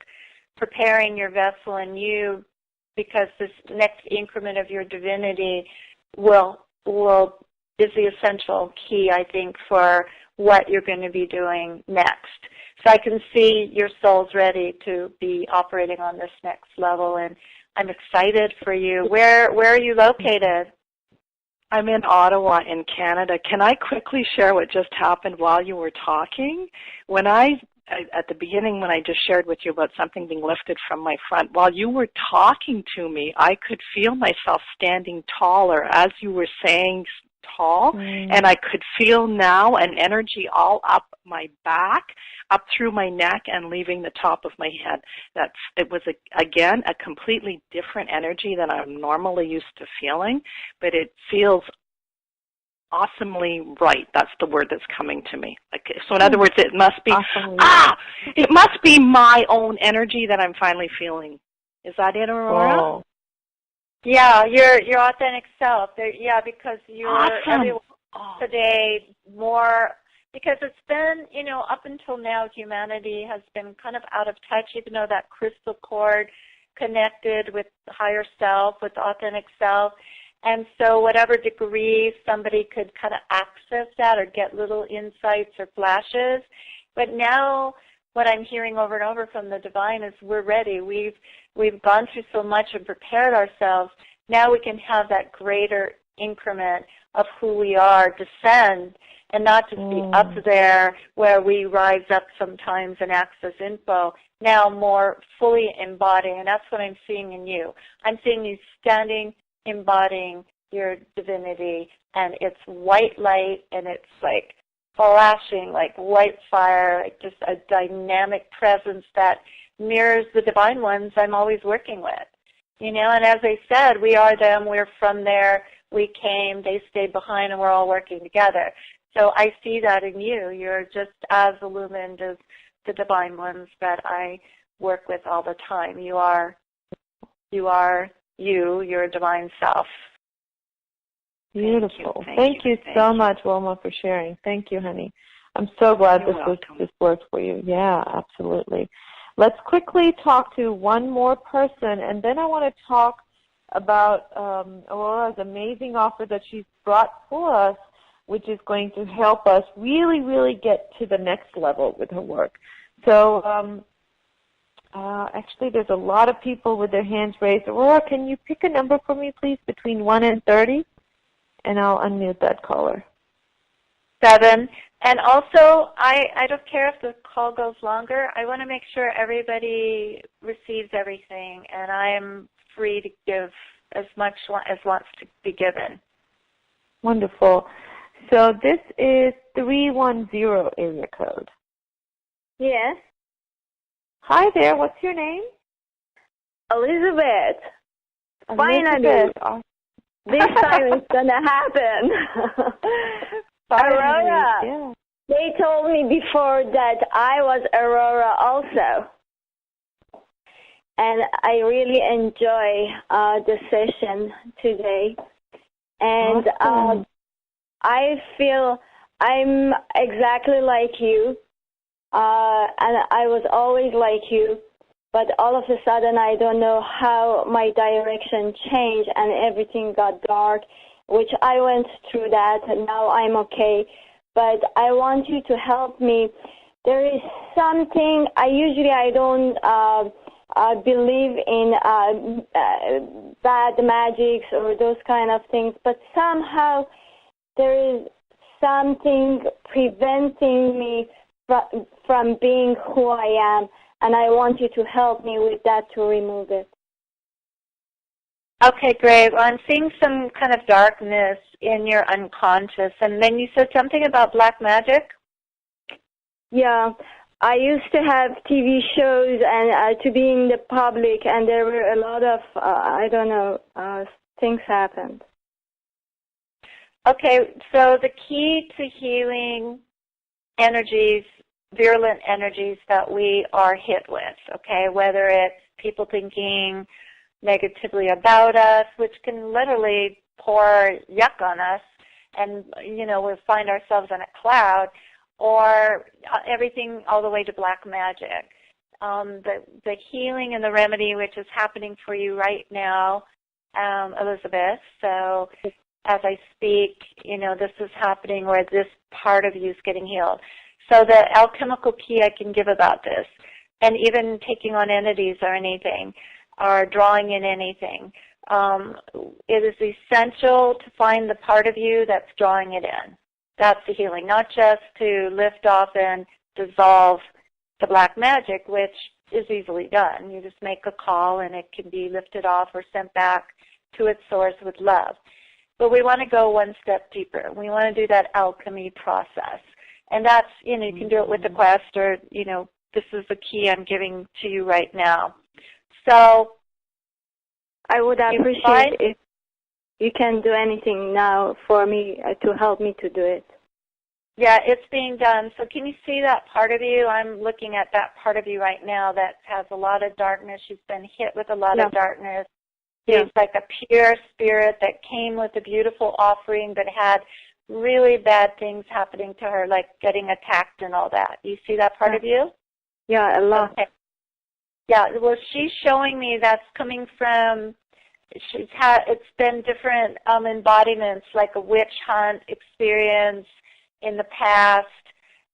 B: preparing your vessel and you, because this next increment of your divinity is the essential key, I think, for what you're going to be doing next. So I can see your soul's ready to be operating on this next level, and I'm excited for you. Where are you located?
C: I'm in Ottawa in Canada. Can I quickly share what just happened while you were talking? At the beginning when I just shared with you about something being lifted from my front, while you were talking to me, I could feel myself standing taller as you were saying tall, and I could feel now an energy all up my back, up through my neck, and leaving the top of my head. It was, again, a completely different energy than I'm normally used to feeling, but it feels awesomely right. That's the word that's coming to me. So in other words, it must be, it must be my own energy that I'm finally feeling. Is that it, Aurora?
B: Oh. Yeah, your authentic self. Because you're everyone today more, because it's been, up until now, humanity has been kind of out of touch, even though that crystal cord connected with the higher self, with the authentic self. And so whatever degree somebody could kind of access that or get little insights or flashes. But now what I'm hearing over and over from the divine is we're ready. We've gone through so much and prepared ourselves. Now we can have that greater increment of who we are descend and not just be up there where we rise up sometimes and access info. Now more fully embodying, and that's what I'm seeing in you. I'm seeing you standing, embodying your divinity, and it's white light, and it's like flashing like white fire, like just a dynamic presence that mirrors the divine ones I'm always working with. And as I said, we are them, we're from there, we came, they stayed behind, and we're all working together. So I see that in you. You're just as illumined as the divine ones that I work with all the time. You are your divine self.
A: Beautiful. Thank you so much, Wilma, for sharing. Thank you, honey. I'm so glad this worked for you. Yeah, absolutely. Let's quickly talk to one more person, and then I want to talk about Aurora's amazing offer that she's brought for us, which is going to help us really, really get to the next level with her work. So actually, there's a lot of people with their hands raised. Aurora, can you pick a number for me, please, between 1 and 30? And I'll unmute that caller.
B: 7. And also, I don't care if the call goes longer. I want to make sure everybody receives everything, and I am free to give as much as wants to be given.
A: Wonderful. So this is 310 area code.
D: Yes.
A: Hi there. What's your name?
D: Elizabeth. Finally. This time it's going to happen. Aurora.
A: Yeah.
D: They told me before that I was Aurora also. And I really enjoy the session today. And
A: awesome.
D: I feel I'm exactly like you. And I was always like you. but all of a sudden I don't know how my direction changed and everything got dark, which I went through that, and now I'm okay. But I want you to help me. There is something, I don't believe in bad magics or those kind of things, but somehow there is something preventing me from being who I am, and I want you to help me with that to remove it.
B: Okay, great. Well, I'm seeing some kind of darkness in your unconscious. And then you said something about black magic?
D: Yeah. I used to have TV shows and to be in the public, and there were a lot of, things happened.
B: Okay, so the key to healing energies, virulent energies that we are hit with, okay, whether it's people thinking negatively about us, which can literally pour yuck on us, and, we'll find ourselves in a cloud, or everything all the way to black magic. The healing and the remedy, which is happening for you right now, Elizabeth, so as I speak, this is happening where this part of you is getting healed. So the alchemical key I can give about this, and even taking on entities or anything, or drawing in anything, it is essential to find the part of you that's drawing it in. That's the healing, not just to lift off and dissolve the black magic, which is easily done. You just make a call and it can be lifted off or sent back to its source with love. But we want to go one step deeper. We want to do that alchemy process. And that's, you can do it with the quest, or, this is the key I'm giving to you right now. So
D: I would appreciate if you can do anything now for me to help me to do it.
B: Yeah, it's being done. So can you see that part of you? I'm looking at that part of you right now that has a lot of darkness. She's been hit with a lot of darkness. She's like a pure spirit that came with a beautiful offering but had really bad things happening to her, like getting attacked and all that. You see that part of you?
D: Yeah, a lot.
B: Okay. Yeah, well, she's showing me that's coming from, it's been different embodiments, like a witch hunt experience in the past,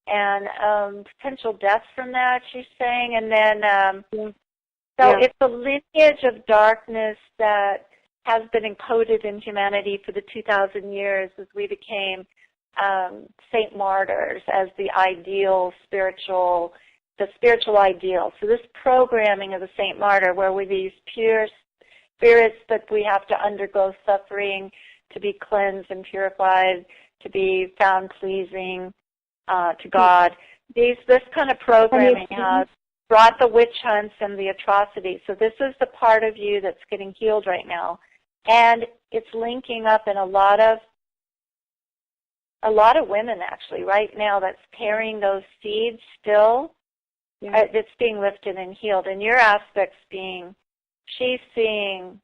B: and potential death from that, she's saying, and then, it's a lineage of darkness that has been encoded in humanity for the 2,000 years as we became saint martyrs as the spiritual ideal. So this programming of the saint martyr, where we're these pure spirits that we have to undergo suffering to be cleansed and purified, to be found pleasing to God. This kind of programming has brought the witch hunts and the atrocities. So this is the part of you that's getting healed right now. And it's linking up in a lot of women actually right now that's carrying those seeds still. It's being lifted and healed. And your aspects being, she's seeing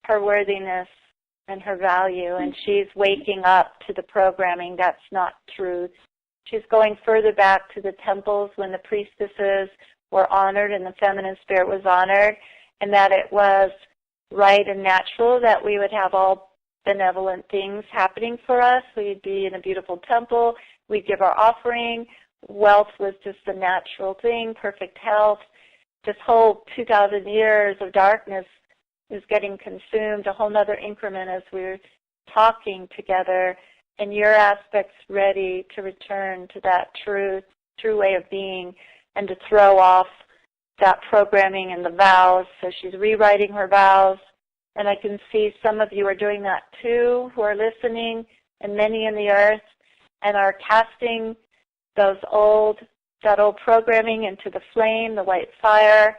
B: her worthiness and her value, and she's waking up to the programming that's not truth. She's going further back to the temples when the priestesses were honored and the feminine spirit was honored, and that it was right and natural that we would have all benevolent things happening for us. We'd be in a beautiful temple. We'd give our offering. Wealth was just a natural thing, perfect health. This whole 2,000 years of darkness is getting consumed, a whole other increment as we're talking together, and your aspect's ready to return to that true way of being and to throw off that programming and the vows. So she's rewriting her vows, and I can see some of you are doing that too who are listening, and many in the earth, and are casting that old programming into the flame, the white fire,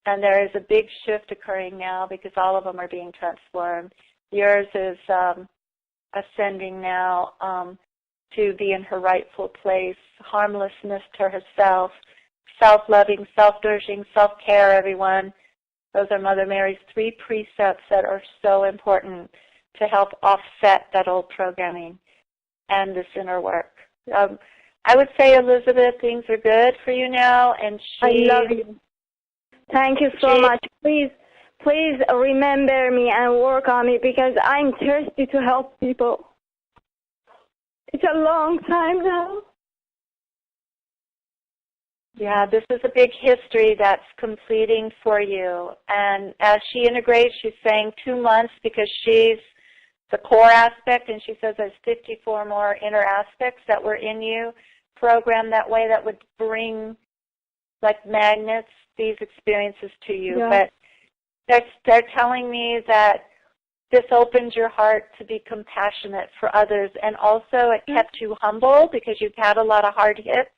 B: and there is a big shift occurring now because all of them are being transformed. Yours is ascending now to be in her rightful place, harmlessness to herself, self-loving, self-nourishing, self-care, everyone. Those are Mother Mary's 3 precepts that are so important to help offset that old programming and this inner work. I would say, Elizabeth, things are good for you now, and
D: I love you. Thank you so much. Please remember me and work on me because I'm thirsty to help people. It's a long time now.
B: Yeah, this is a big history that's completing for you. And as she integrates, she's saying 2 months because she's the core aspect, and she says there's 54 more inner aspects that were in you, programmed that way, that would bring, like magnets, these experiences to you.
D: Yeah.
B: But they're telling me that this opens your heart to be compassionate for others, and also it kept you humble because you've had a lot of hard hits,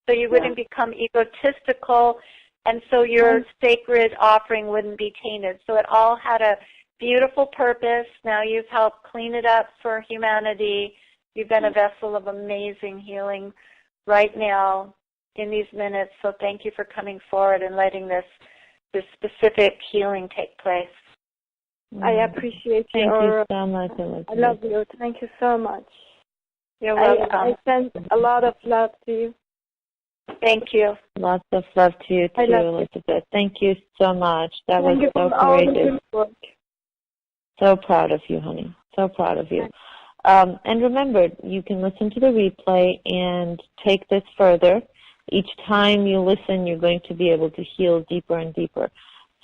B: so you wouldn't become egotistical, and so your sacred offering wouldn't be tainted. So it all had a beautiful purpose. Now you've helped clean it up for humanity. You've been a vessel of amazing healing right now in these minutes. So thank you for coming forward and letting this specific healing take place.
D: I appreciate you.
A: Thank you so much, Elizabeth.
D: I love you. Thank you so much.
B: You're welcome.
D: I send a lot of love to you.
B: Thank you.
A: Lots of love to you too, Elizabeth. Thank you so much. That was so courageous. So proud of you, honey. So proud of you. And remember, you can listen to the replay and take this further. Each time you listen, you're going to be able to heal deeper and deeper.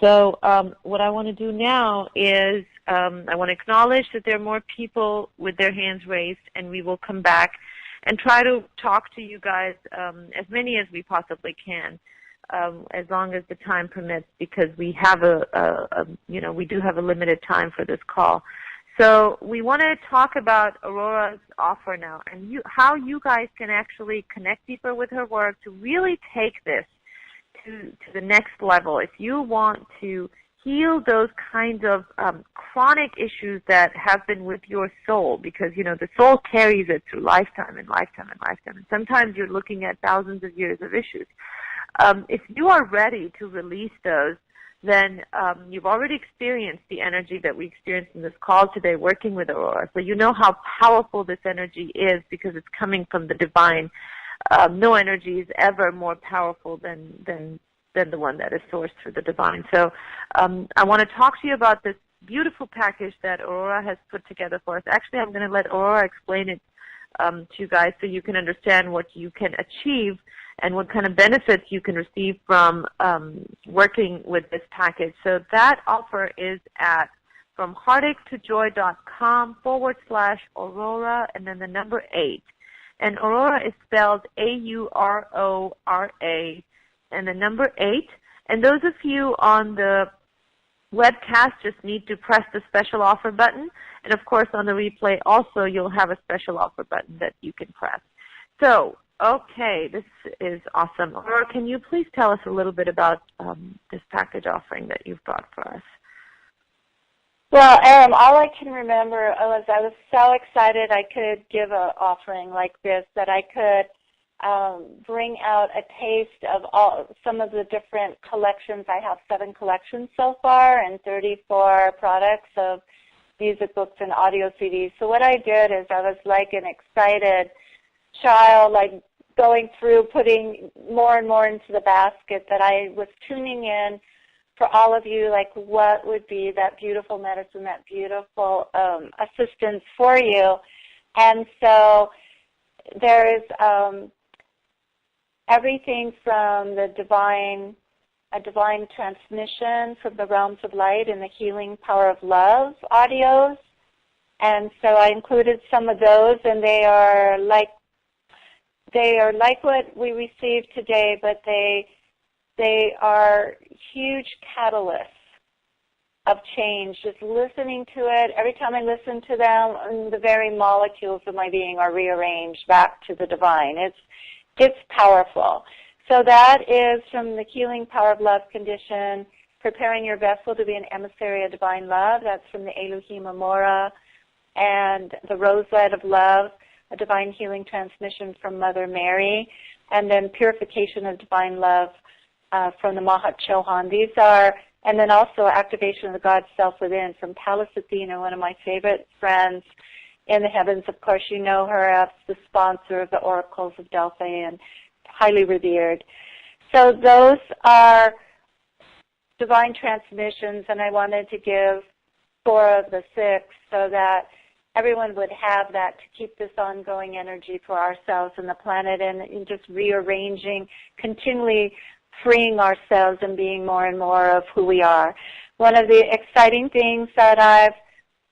A: So what I want to do now is I want to acknowledge that there are more people with their hands raised, and we will come back and try to talk to you guys, as many as we possibly can, as long as the time permits, because we have we do have a limited time for this call. So we want to talk about Aurora's offer now, and how you guys can actually connect deeper with her work to really take this to the next level. If you want to heal those kinds of chronic issues that have been with your soul, because, the soul carries it through lifetime and lifetime and lifetime. And sometimes you're looking at thousands of years of issues. If you are ready to release those, then you've already experienced the energy that we experienced in this call today working with Aurora. So you know how powerful this energy is because it's coming from the divine. No energy is ever more powerful than the one that is sourced through the divine. So I want to talk to you about this beautiful package that Aurora has put together for us. Actually, I'm going to let Aurora explain it to you guys so you can understand what you can achieve and what kind of benefits you can receive from working with this package. So that offer is at from heartache2joy.com/Aurora and then the number 8. And Aurora is spelled A-U-R-O-R-A and the number 8. And those of you on the webcast just need to press the special offer button. And of course on the replay also you'll have a special offer button that you can press. So, okay, this is awesome. Aurora, can you please tell us a little bit about this package offering that you've brought for us?
B: Well, Eram, all I can remember was I was so excited I could give an offering like this, that I could bring out a taste of some of the different collections. I have 7 collections so far and 34 products of music books and audio CDs. So what I did is I was like an excited child, like going through, putting more and more into the basket, that I was tuning in for all of you, like what would be that beautiful medicine, that beautiful assistance for you. And so there is everything from a divine transmission from the realms of light and the healing power of love audios. And so I included some of those, and they are like what we received today, but they are huge catalysts of change. Just listening to it, every time I listen to them, the very molecules of my being are rearranged back to the divine. It's powerful. So that is from the Healing Power of Love condition, preparing your vessel to be an emissary of divine love. That's from the Elohim Amora, and the Rose Light of Love, a divine healing transmission from Mother Mary, and then purification of divine love from the Mahat Chohan. These are, and then also activation of the God Self Within from Pallas Athena, one of my favorite friends in the heavens. Of course, you know her as the sponsor of the Oracles of Delphi and highly revered. So those are divine transmissions, and I wanted to give 4 of the 6 so that everyone would have that to keep this ongoing energy for ourselves and the planet, and just rearranging, continually freeing ourselves and being more and more of who we are. One of the exciting things that I've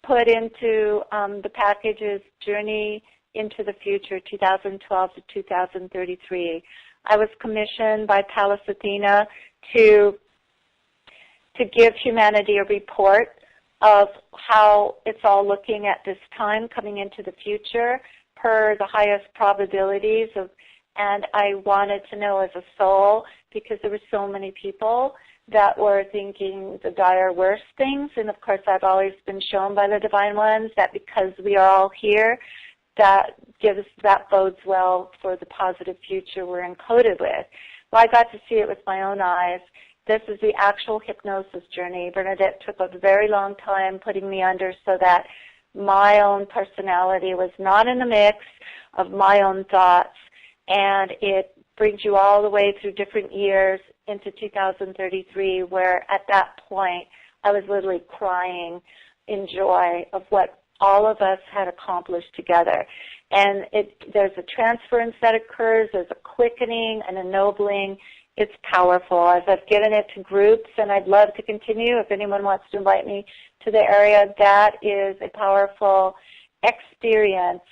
B: put into the package is Journey into the Future, 2012 to 2033. I was commissioned by Pallas Athena to give humanity a report of how it's all looking at this time coming into the future per the highest probabilities of, and I wanted to know as a soul, because there were so many people that were thinking the dire worst things, and of course I've always been shown by the Divine Ones that because we are all here, that bodes well for the positive future we're encoded with. Well, I got to see it with my own eyes. This is the actual hypnosis journey. Bernadette took a very long time putting me under so that my own personality was not in the mix of my own thoughts, and it brings you all the way through different years into 2033, where at that point I was literally crying in joy of what all of us had accomplished together. And there's a transference that occurs, there's a quickening, an ennobling. It's powerful. As I've given it to groups, and I'd love to continue if anyone wants to invite me to the area, that is a powerful experience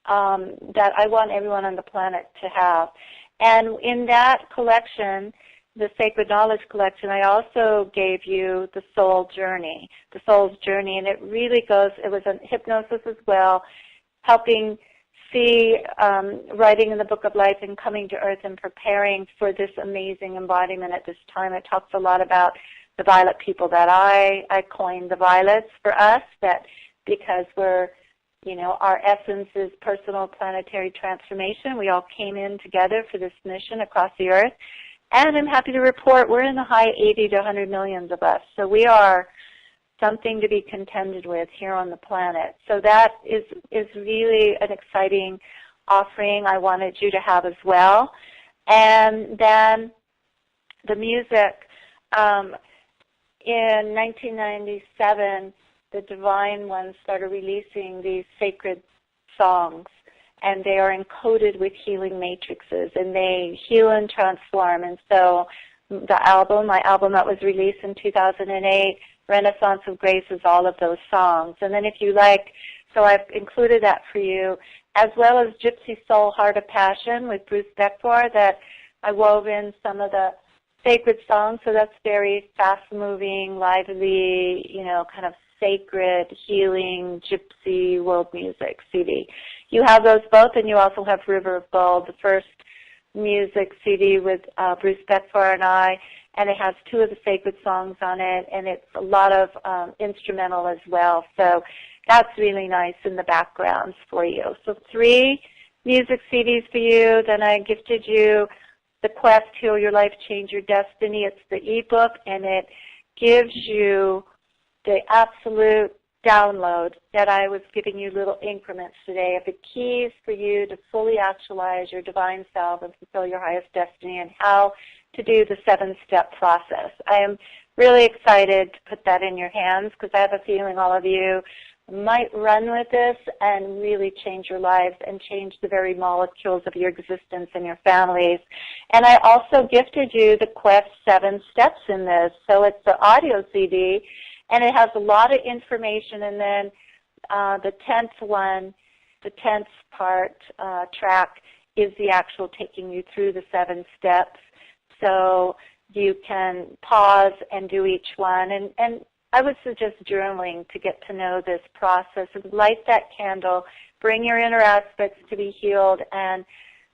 B: that I want everyone on the planet to have. And in that collection, the Sacred Knowledge Collection, I also gave you the Soul Journey, and it really goes, it was a hypnosis as well, helping see, writing in the Book of Life and coming to Earth and preparing for this amazing embodiment at this time. It talks a lot about the violet people that I coined the violets for us, that because we're, you know, our essence is personal planetary transformation. We all came in together for this mission across the Earth. And I'm happy to report we're in the high 80 to 100 millions of us. So we are something to be contended with here on the planet. So that is really an exciting offering I wanted you to have as well. And then the music. In 1997, the Divine Ones started releasing these sacred songs, and they are encoded with healing matrices, and they heal and transform. And so my album that was released in 2008, Renaissance of Grace, is all of those songs. And then if you like, so I've included that for you, as well as Gypsy Soul, Heart of Passion with Bruce Beckford, that I wove in some of the sacred songs, so that's very fast-moving, lively, you know, kind of sacred, healing, gypsy world music CD. You have those both, and you also have River of Gold, the first music CD with Bruce Beckford and I, and it has 2 of the sacred songs on it, and it's a lot of instrumental as well. So that's really nice in the backgrounds for you. So 3 music CDs for you. Then I gifted you The Quest, Heal Your Life, Change Your Destiny. It's the ebook, and it gives you the absolute download that I was giving you little increments today of the keys for you to fully actualize your divine self and fulfill your highest destiny, and how to do the 7-step process. I am really excited to put that in your hands, because I have a feeling all of you might run with this and really change your lives and change the very molecules of your existence and your families. And I also gifted you the Quest 7 Steps in this. So it's the audio CD, and it has a lot of information. And then the 10th one, the 10th part track, is the actual taking you through the 7 steps. So you can pause and do each one. And I would suggest journaling to get to know this process. And light that candle, bring your inner aspects to be healed, and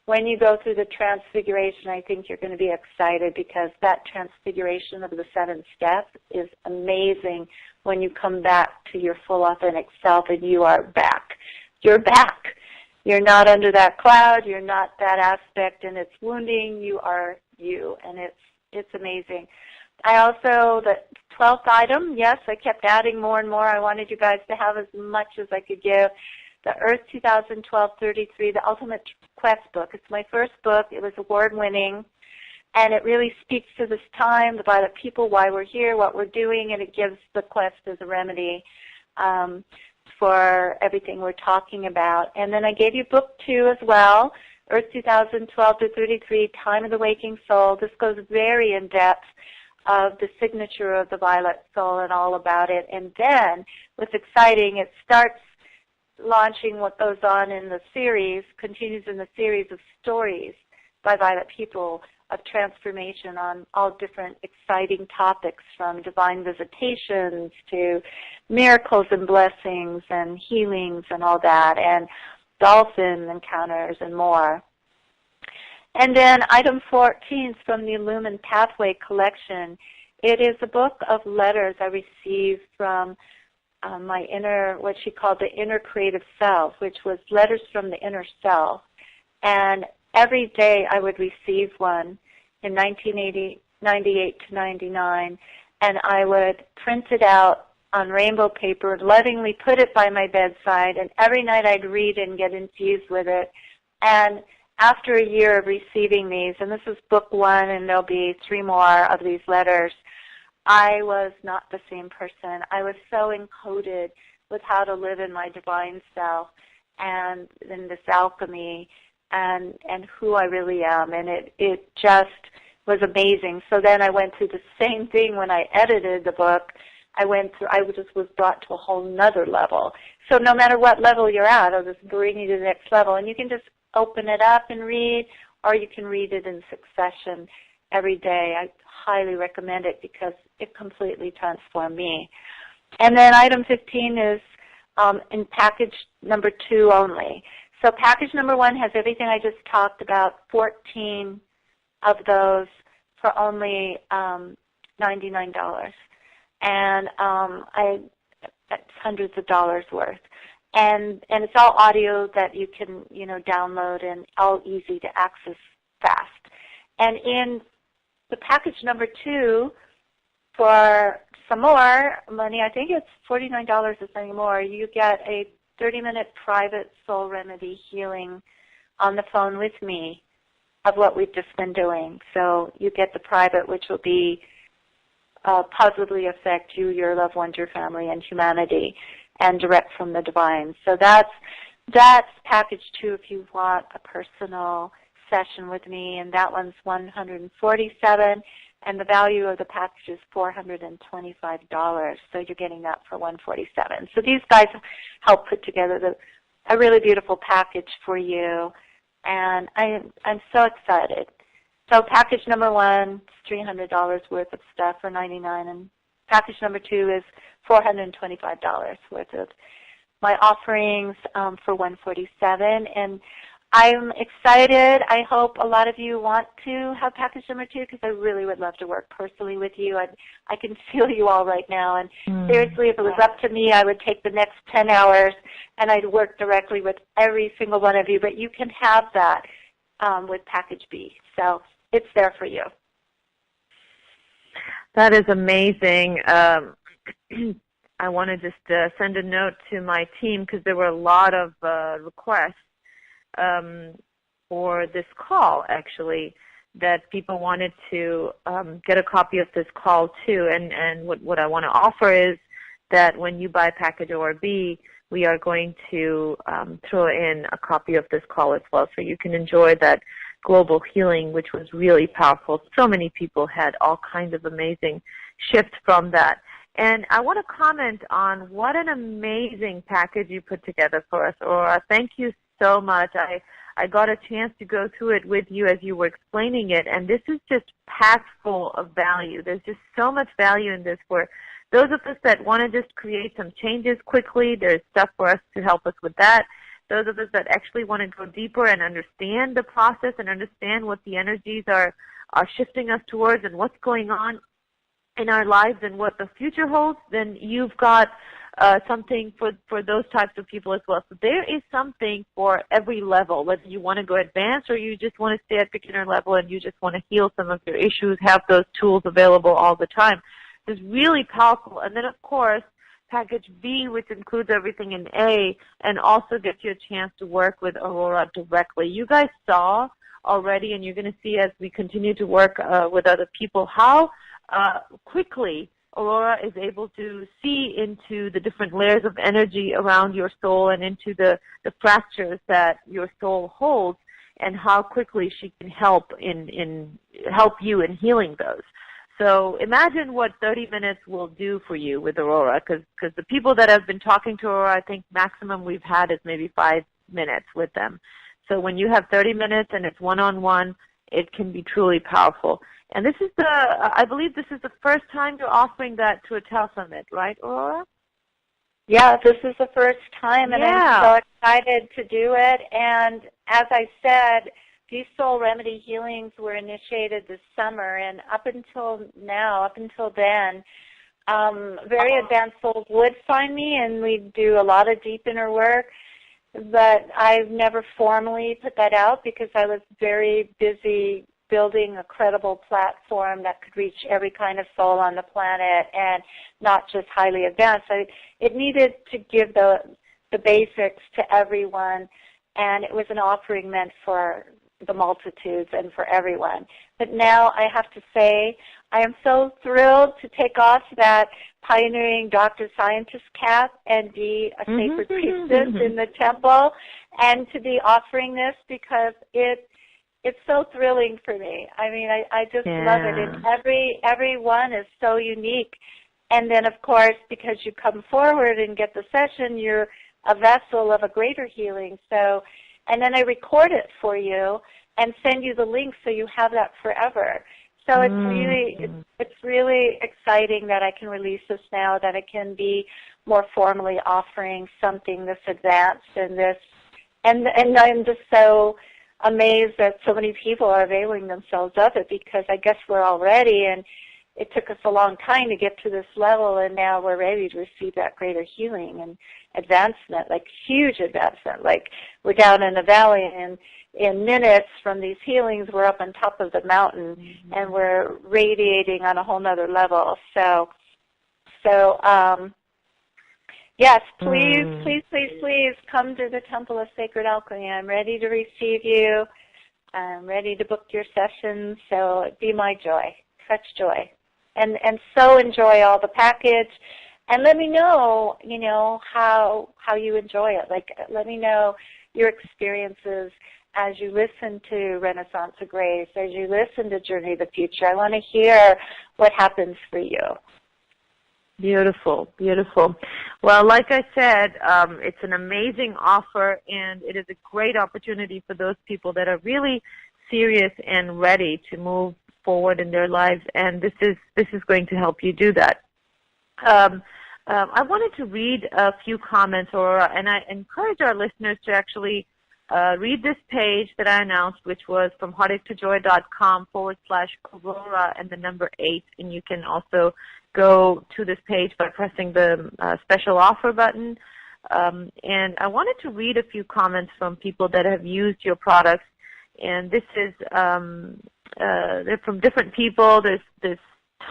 B: when you go through the transfiguration, I think you're going to be excited, because that transfiguration of the 7 steps is amazing when you come back to your full authentic self and you are back. You're back. You're not under that cloud. You're not that aspect, and it's wounding. You are you, and it's amazing. I also, the 12th item, yes, I kept adding more and more. I wanted you guys to have as much as I could give. The Earth 2012-33, the Ultimate Quest book. It's my first book. It was award-winning. And it really speaks to this time, the violet people, why we're here, what we're doing, and it gives the quest as a remedy for everything we're talking about. And then I gave you book 2 as well, Earth 2012 to 33, Time of the Waking Soul. This goes very in depth of the signature of the violet soul and all about it. And then, what's exciting, it starts launching what goes on in the series, continues in the series of stories by violet people of transformation on all different exciting topics, from divine visitations to miracles and blessings and healings and all that, and dolphin encounters and more. And then item 14 is from the Illumined Pathway collection. It is a book of letters I received from my inner, what she called the inner creative self, which was letters from the inner self. And every day I would receive one in 1998 to 99, and I would print it out on rainbow paper, lovingly put it by my bedside, and every night I'd read and get infused with it. And after a year of receiving these, and this is book 1, and there'll be 3 more of these letters, I was not the same person. I was so encoded with how to live in my divine self and in this alchemy and who I really am, and it just was amazing. So then I went through the same thing when I edited the book. I just was brought to a whole nother level. So no matter what level you're at, I'll just bring you to the next level, and you can just open it up and read, or you can read it in succession every day. I highly recommend it because it completely transformed me. And then item 15 is in package number 2 only. So package number 1 has everything I just talked about, 14 of those for only $99. And that's hundreds of dollars worth. And it's all audio that you can, download, and all easy to access fast. And in the package number 2, for some more money, I think it's $49 or something more, you get a 30-minute private soul remedy healing on the phone with me of what we've just been doing. So you get the private, which will be positively affect you, your loved ones, your family, and humanity, and direct from the divine. So that's package 2 if you want a personal session with me, and that one's $147, and the value of the package is $425. So you're getting that for $147. So these guys help put together a really beautiful package for you, and I'm so excited. So package number 1 is $300 worth of stuff for $99, and package number 2 is $425 worth of my offerings for $147. And I'm excited. I hope a lot of you want to have package number 2 because I really would love to work personally with you. I can feel you all right now. And seriously, if it was up to me, I would take the next 10 hours and I'd work directly with every single one of you. But you can have that with package B. So it's there for you.
A: That is amazing. I want to just send a note to my team because there were a lot of requests for this call, actually, that people wanted to get a copy of this call too. And what I want to offer is that when you buy package ORB, we are going to throw in a copy of this call as well, so you can enjoy that global healing, which was really powerful. So many people had all kinds of amazing shifts from that. And I want to comment on what an amazing package you put together for us, Aurora. Thank you so much. I got a chance to go through it with you as you were explaining it, and this is just packed full of value. There's just so much value in this for those of us that want to just create some changes quickly. There's stuff for us to help us with that. Those of us that actually want to go deeper and understand the process and understand what the energies are shifting us towards and what's going on in our lives and what the future holds, then you've got something for those types of people as well. So there is something for every level, whether you want to go advanced or you just want to stay at beginner level and you just want to heal some of your issues, have those tools available all the time. It's really powerful. And then, of course, package B, which includes everything in A, and also gets you a chance to work with Aurora directly. You guys saw already, and you're going to see as we continue to work with other people how quickly Aurora is able to see into the different layers of energy around your soul and into the fractures that your soul holds, and how quickly she can help help you in healing those. So imagine what 30 minutes will do for you with Aurora, because the people that have been talking to Aurora, I think maximum we've had is maybe 5 minutes with them. So when you have 30 minutes and it's one-on-one, it can be truly powerful. And this is I believe this is the first time you're offering that to a Summit, right, Aurora?
B: Yeah, this is the first time, and I'm so excited to do it. And as I said, these soul remedy healings were initiated this summer, and up until then, very advanced souls would find me, and we do a lot of deep inner work. But I've never formally put that out because I was very busy building a credible platform that could reach every kind of soul on the planet and not just highly advanced. It needed to give the basics to everyone, and it was an offering meant for the multitudes and for everyone. But now I have to say I am so thrilled to take off that pioneering doctor scientist cap and be a sacred priestess in the temple, and to be offering this because it's so thrilling for me. I mean, I just love it. And every one is so unique. And then, of course, because you come forward and get the session, you're a vessel of a greater healing. So, and then I record it for you and send you the link so you have that forever. So it's really exciting that I can release this now, that I can be more formally offering something this advanced and this, and I'm just so amazed that so many people are availing themselves of it, because I guess we're all ready, and it took us a long time to get to this level, and now we're ready to receive that greater healing and advancement, like huge advancement. Like we're down in the valley, and in minutes from these healings, we're up on top of the mountain, and we're radiating on a whole nother level. So yes, please come to the Temple of Sacred Alchemy. I'm ready to receive you. I'm ready to book your sessions. So it'd be my joy, such joy. And so enjoy all the package. And let me know, how you enjoy it. Like, let me know your experiences as you listen to Renaissance of Grace, as you listen to Journey of the Future. I want to hear what happens for you.
A: Beautiful, beautiful. Well, like I said, it's an amazing offer, and it is a great opportunity for those people that are really serious and ready to move forward in their lives, and this is going to help you do that. I wanted to read a few comments, Aurora, and I encourage our listeners to actually read this page that I announced, which was from heartache2joy.com/Aurora and the number 8, and you can also go to this page by pressing the special offer button. And I wanted to read a few comments from people that have used your products, and this is they're from different people. There's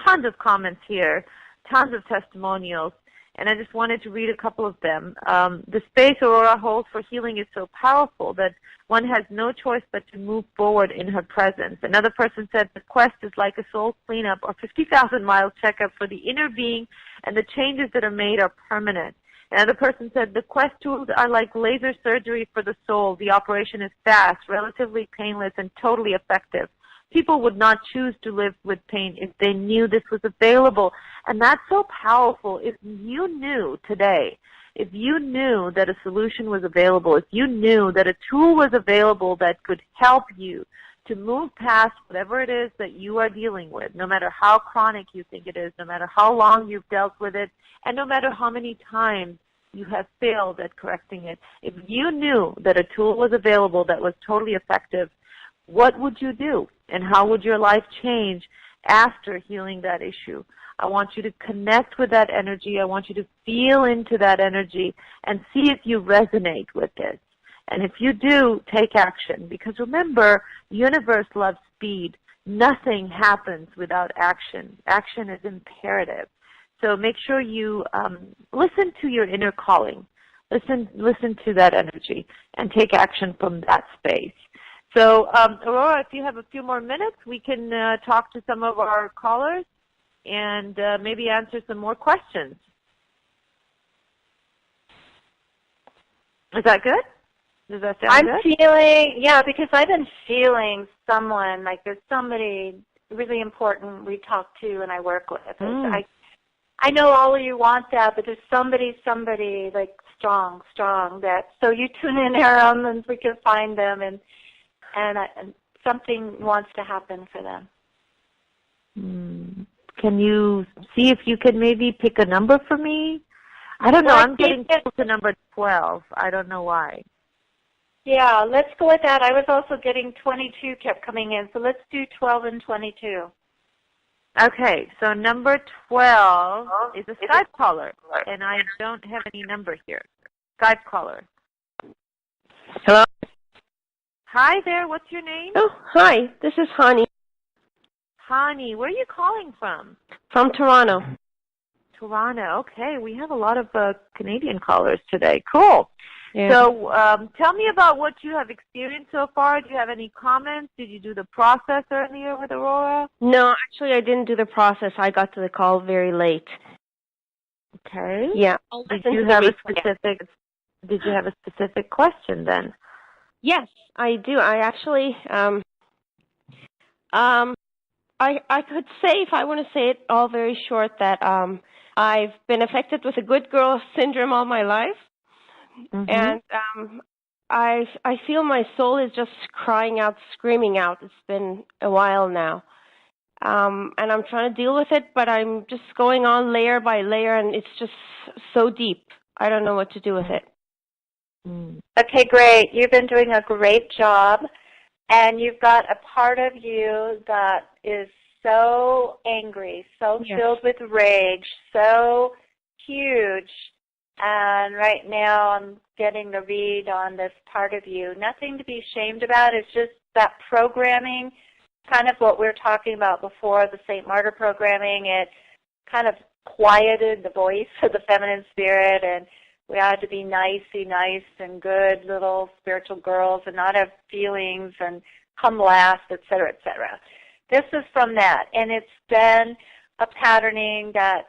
A: tons of comments here, tons of testimonials, and I just wanted to read a couple of them. The space Aurora holds for healing is so powerful that one has no choice but to move forward in her presence. Another person said the quest is like a soul cleanup or 50,000-mile checkup for the inner being, and the changes that are made are permanent. Another person said the quest tools are like laser surgery for the soul. The operation is fast, relatively painless, and totally effective. People would not choose to live with pain if they knew this was available. And that's so powerful. If you knew today, if you knew that a solution was available, if you knew that a tool was available that could help you to move past whatever it is that you are dealing with, no matter how chronic you think it is, no matter how long you've dealt with it, and no matter how many times you have failed at correcting it, if you knew that a tool was available that was totally effective, what would you do? And how would your life change after healing that issue? I want you to connect with that energy. I want you to feel into that energy and see if you resonate with it. And if you do, take action. Because remember, the universe loves speed. Nothing happens without action. Action is imperative. So make sure you listen to your inner calling. Listen to that energy and take action from that space. So, Aurora, if you have a few more minutes, we can talk to some of our callers and maybe answer some more questions. Is that good? Does that sound good?
B: I'm feeling, yeah, because I've been feeling someone, like there's somebody really important we talk to and I work with. I know all of you want that, but there's somebody like strong that, so you tune in, Eram, and we can find them, and something wants to happen for them.
A: Can you see if you can maybe pick a number for me? I don't know. I'm getting to number 12. I don't know why.
B: Yeah, let's go with that. I was also getting 22 kept coming in, so let's do 12 and 22.
A: Okay, so number 12 is a Skype caller, and I don't have any number here. Skype caller.
E: Hello?
A: Hi there, what's your name?
E: Oh, hi, this is Hani.
A: Hani, where are you calling from?
E: From Toronto.
A: Toronto, okay. We have a lot of Canadian callers today. Cool.
E: Yeah.
A: So tell me about what you have experienced so far. Do you have any comments? Did you do the process earlier with Aurora?
E: No, actually I didn't do the process. I got to the call very late.
A: Okay.
E: Yeah.
A: Did you have a specific question then?
E: Yes, I do. I actually I could say, if I want to say it all very short, that I've been affected with a good girl syndrome all my life. And I feel my soul is just crying out, screaming out. It's been a while now. And I'm trying to deal with it, but I'm just going on layer by layer, and it's just so deep. I don't know what to do with it.
B: Okay, great. You've been doing a great job, and you've got a part of you that is so angry, so filled with rage, so huge. And right now I'm getting the read on this part of you. Nothing to be ashamed about. It's just that programming, kind of what we were talking about before, the St. Martyr programming. It kind of quieted the voice of the feminine spirit, and we had to be nice and good little spiritual girls and not have feelings and come last, et cetera, et cetera. This is from that, and it's been a patterning that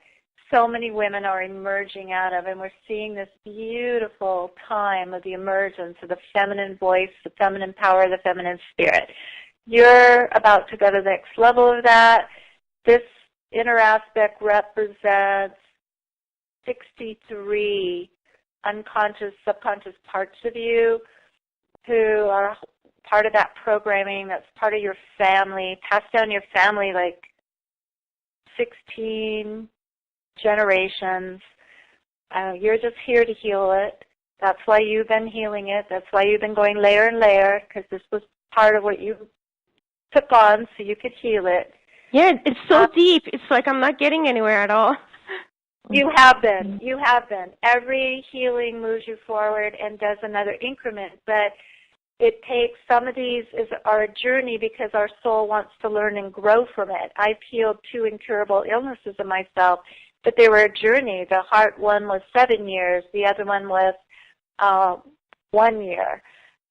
B: so many women are emerging out of, and we're seeing this beautiful time of the emergence of the feminine voice, the feminine power, the feminine spirit. You're about to go to the next level of that. This inner aspect represents 63 unconscious, subconscious parts of you who are part of that programming, that's part of your family, passed down your family like 16 generations. You're just here to heal it. That's why you've been healing it. That's why you've been going layer and layer, because this was part of what you took on so you could heal it.
E: Yeah, it's so deep. It's like I'm not getting anywhere at all.
B: You have been. You have been. Every healing moves you forward and does another increment, but it takes, some of these are a journey because our soul wants to learn and grow from it. I've healed 2 incurable illnesses of myself, but they were a journey. The heart one was 7 years. The other one was 1 year.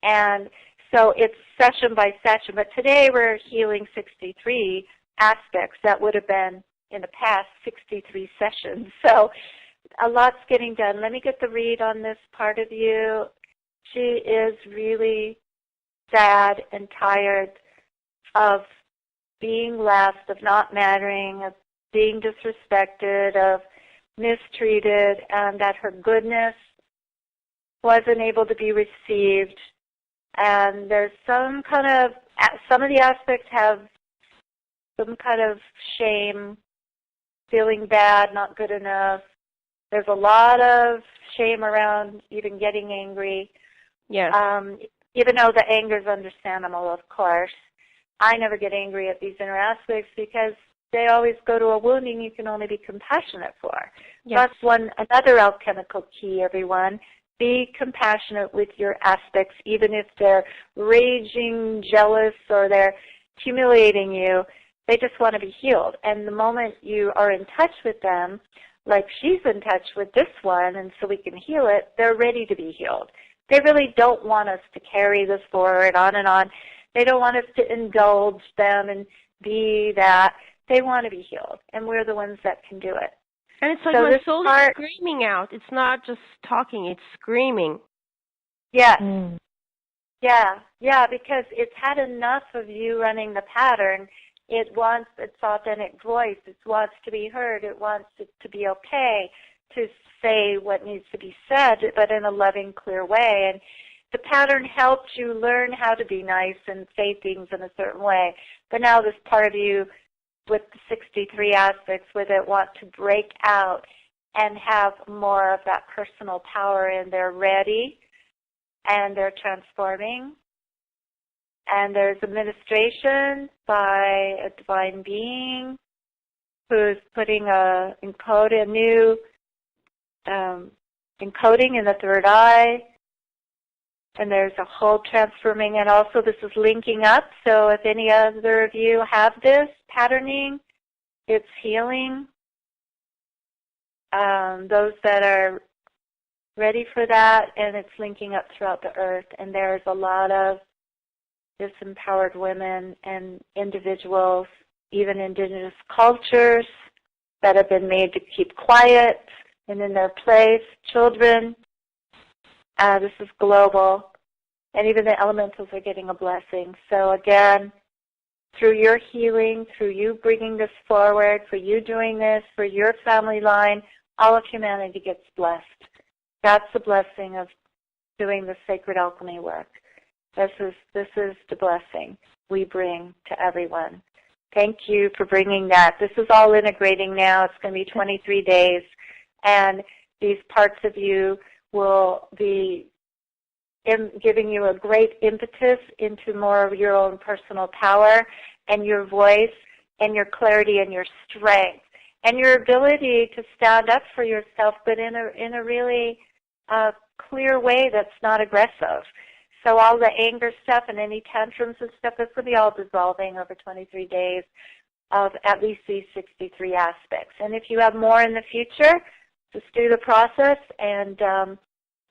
B: And so it's session by session. But today we're healing 63 aspects that would have been, in the past, 63 sessions. So a lot's getting done. Let me get the read on this part of you. She is really sad and tired of being left, of not mattering, of being disrespected, of mistreated, and that her goodness wasn't able to be received. And there's some of the aspects have some kind of shame, feeling bad, not good enough. There's a lot of shame around even getting angry.
E: Yes.
B: Even though the anger is understandable, of course. I never get angry at these inner aspects because they always go to a wounding you can only be compassionate for.
E: Yes.
B: That's another alchemical key, everyone. Be compassionate with your aspects, even if they're raging, jealous, or they're humiliating you. They just want to be healed. And the moment you are in touch with them, like she's in touch with this one, and so we can heal it, they're ready to be healed. They really don't want us to carry this forward on and on. They don't want us to indulge them and be that. They want to be healed, and we're the ones that can do it.
E: And it's like
B: so
E: my soul is screaming out. It's not just talking, it's screaming.
B: Yes. Yeah, because it's had enough of you running the pattern. It wants its authentic voice. It wants to be heard. It wants it to be okay to say what needs to be said, but in a loving, clear way. And the pattern helped you learn how to be nice and say things in a certain way. But now this part of you with the 63 aspects with it want to break out and have more of that personal power, and they're ready and they're transforming. And there's administration by a divine being who's putting a new encoding in the third eye. And there's a whole transforming, and also this is linking up. So if any other of you have this patterning, it's healing. Those that are ready for that, and it's linking up throughout the earth. And there's a lot of disempowered women and individuals, even indigenous cultures, that have been made to keep quiet and in their place, children. This is global, and even the elementals are getting a blessing. So again, through your healing, through you bringing this forward, for you doing this, for your family line, all of humanity gets blessed. That's the blessing of doing the sacred alchemy work. This is the blessing we bring to everyone. Thank you for bringing that. This is all integrating now. It's going to be 23 days, and these parts of you will be giving you a great impetus into more of your own personal power and your voice and your clarity and your strength and your ability to stand up for yourself, but in a really clear way that's not aggressive. So all the anger stuff and any tantrums and stuff, this will be all dissolving over 23 days of at least these 63 aspects. And if you have more in the future, just do the process, and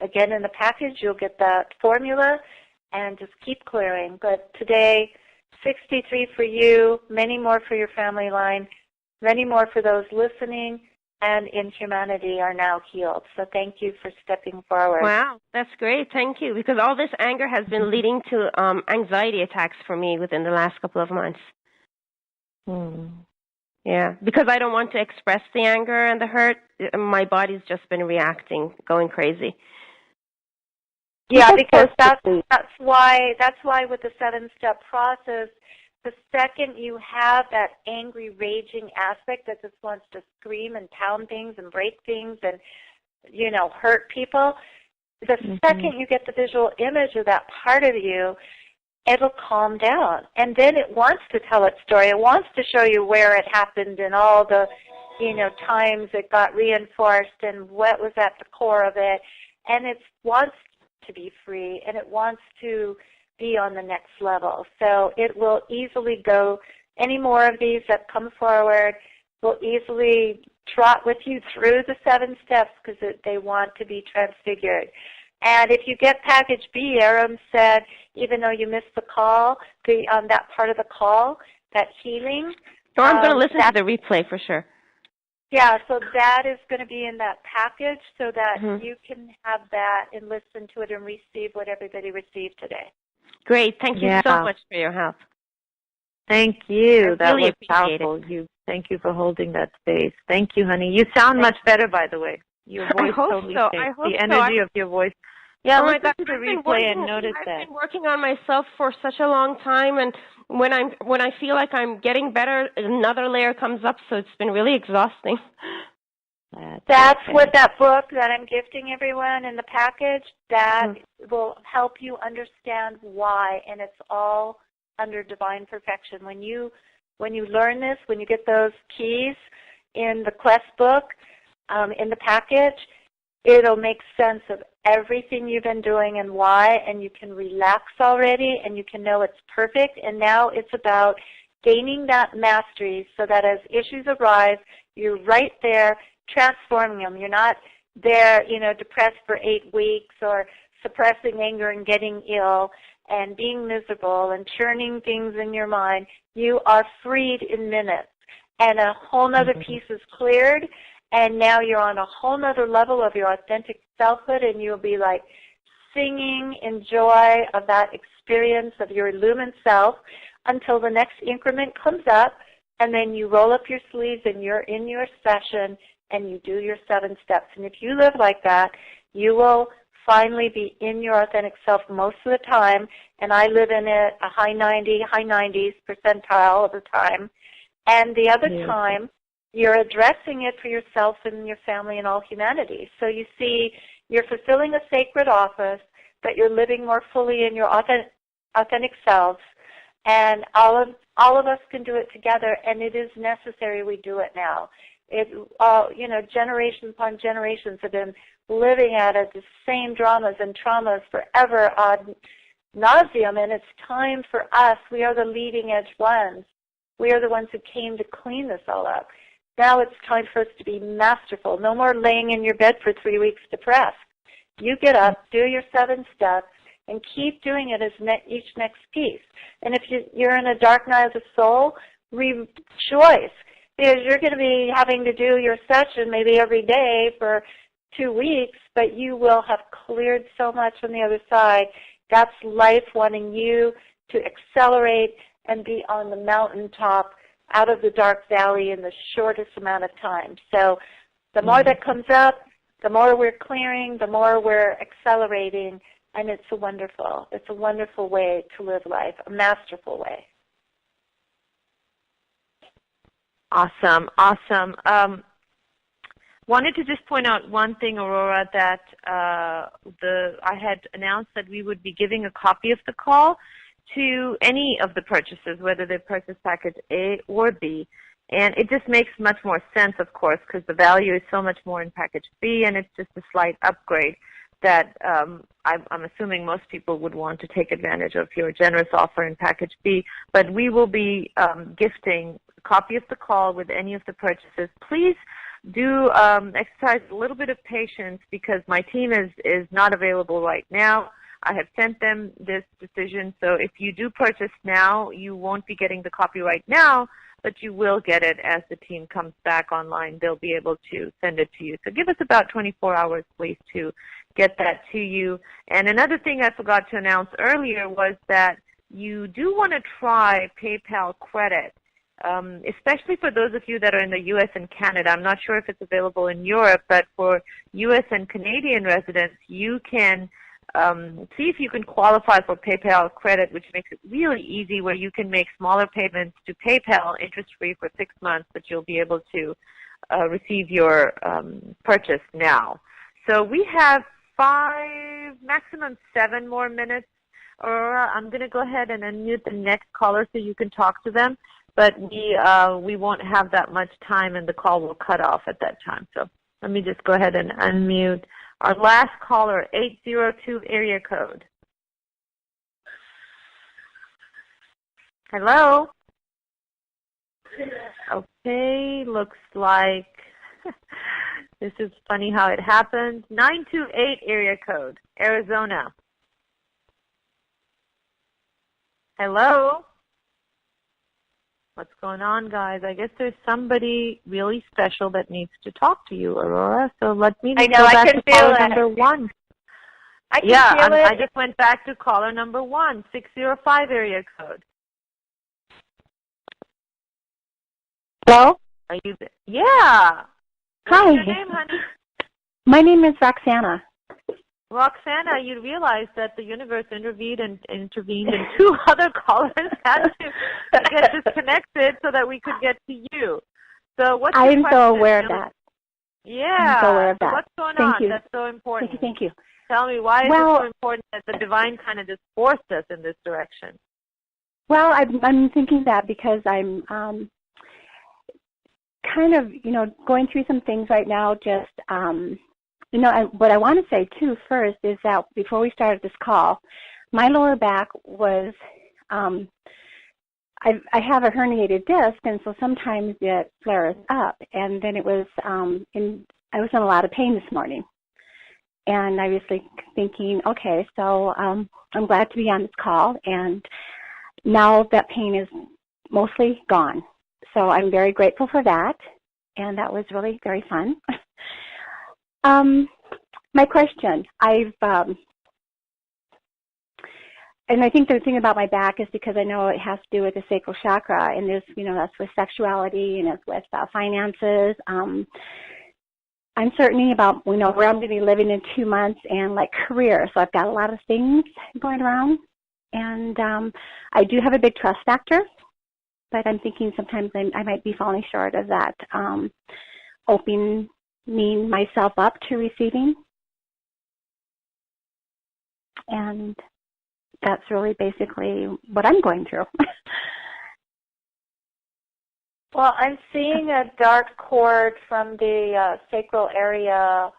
B: again, in the package, you'll get that formula, and just keep clearing. But today, 63 for you, many more for your family line, many more for those listening, and in humanity are now healed. So thank you for stepping forward.
E: Wow, that's great. Thank you. Because all this anger has been leading to anxiety attacks for me within the last couple of months. Yeah, because I don't want to express the anger and the hurt. My body's just been reacting, going crazy.
B: Yeah, because that's why with the 7-step process, the second you have that angry, raging aspect that just wants to scream and pound things and break things and, hurt people, the second you get the visual image of that part of you, it'll calm down. And then it wants to tell its story. It wants to show you where it happened and all the, times it got reinforced and what was at the core of it. And it wants to be free, and it wants to be on the next level. So it will easily go, any more of these that come forward will easily trot with you through the 7 steps because they want to be transfigured. And if you get package B, Eram said, even though you missed the call, on that part of the call, that healing.
E: So I'm going to listen to the replay for sure.
B: Yeah, so that is going to be in that package so that you can have that and listen to it and receive what everybody received today.
E: Great. Thank you so much for your help.
A: Thank you. That
E: really
A: was powerful. Thank you for holding that space. Thank you, honey. You sound much better, by the way. Your voice totally changed. The energy of your voice. Yeah, listen to the replay and notice that.
E: I've been working on myself for such a long time, and when I feel like I'm getting better, another layer comes up, so it's been really exhausting.
B: That's what that book that I'm gifting everyone in the package, that will help you understand why, and it's all under divine perfection. When you learn this, when you get those keys in the quest book, in the package, it'll make sense of everything you've been doing and why, and you can relax already, and you can know it's perfect. And now it's about gaining that mastery so that as issues arise, you're right there transforming them. You're not there, depressed for 8 weeks or suppressing anger and getting ill. and being miserable and churning things in your mind, you are freed in minutes. And a whole nother piece is cleared, and now you're on a whole nother level of your authentic selfhood, and you'll be like singing in joy of that experience of your illumined self until the next increment comes up, and then you roll up your sleeves and you're in your session and you do your 7 steps. And if you live like that, you will finally be in your authentic self most of the time, and I live in it a high 90s percentile of the time. And the other time, you're addressing it for yourself and your family and all humanity. So you see, you're fulfilling a sacred office, but you're living more fully in your authentic selves. And all of us can do it together, and it is necessary we do it now. Generations upon generations have been living at it, the same dramas and traumas forever ad nauseum, and it's time for us. We are the leading edge ones. We are the ones who came to clean this all up. Now it's time for us to be masterful. No more laying in your bed for 3 weeks depressed. You get up, do your 7 steps, and keep doing it as each next piece. And if you're in a dark night of the soul, rejoice, because you're going to be having to do your session maybe every day for 2 weeks, but you will have cleared so much on the other side. That's life wanting you to accelerate and be on the mountaintop out of the dark valley in the shortest amount of time. So the more that comes up, the more we're clearing, the more we're accelerating, and it's a wonderful way to live life, a masterful way.
A: Awesome. Wanted to just point out one thing, Aurora, that I had announced that we would be giving a copy of the call to any of the purchases, whether they purchase package A or B. And it just makes much more sense, of course, because the value is so much more in package B, and it's just a slight upgrade that I'm assuming most people would want to take advantage of your generous offer in package B. But we will be gifting a copy of the call with any of the purchases. Please do exercise a little bit of patience, because my team is not available right now. I have sent them this decision, so if you do purchase now, you won't be getting the copy right now, but you will get it as the team comes back online. They'll be able to send it to you. So give us about 24 hours, please, to get that to you. And another thing I forgot to announce earlier was that you do want to try PayPal credit, especially for those of you that are in the U.S. and Canada. I'm not sure if it's available in Europe, but for U.S. and Canadian residents, you can see if you can qualify for PayPal credit, which makes it really easy, where you can make smaller payments to PayPal interest-free for 6 months, but you'll be able to receive your purchase now. So we have 5, maximum 7 more minutes. Aurora, I'm going to go ahead and unmute the next caller so you can talk to them, but we won't have that much time, and the call will cut off at that time. So let me just go ahead and unmute our last caller, 802 area code. Hello? Okay, looks like this is funny how it happens. 928 area code, Arizona. Hello? What's going on, guys? I guess there's somebody really special that needs to talk to you, Aurora. So let me go back to caller number 1.
B: I can feel it.
A: I just went back to caller number 1, 605 area code.
F: Hello?
A: Are you there? Yeah.
F: Hi.
A: What's your name, honey?
F: My name is Roxana.
A: Roxana, you realize that the universe intervened and 2 other callers had to get disconnected so that we could get to you. So what's your question?
F: I'm so aware of that.
A: Yeah.
F: I'm so aware of that.
A: What's going
F: Thank
A: on?
F: you.
A: That's so important.
F: Thank you.
A: Tell me, why is it so important that the divine kind of just forced us in this direction?
F: Well, I'm thinking that because I'm kind of, going through some things right now. Just, what I want to say, too, first is that before we started this call, my lower back was, I have a herniated disc, and so sometimes it flares up. And then it was, I was in a lot of pain this morning. And I was thinking, okay, so I'm glad to be on this call, and now that pain is mostly gone. So I'm very grateful for that, and that was really very fun. My question, and I think the thing about my back is because I know it has to do with the sacral chakra, and there's, that's with sexuality, and it's with finances. Uncertainty about, where I'm going to be living in 2 months, and career. So I've got a lot of things going around, and I do have a big trust factor, but I'm thinking sometimes I might be falling short of that, opening myself up to receiving, and that's really basically what I'm going through.
B: Well, I'm seeing a dark cord from the sacral area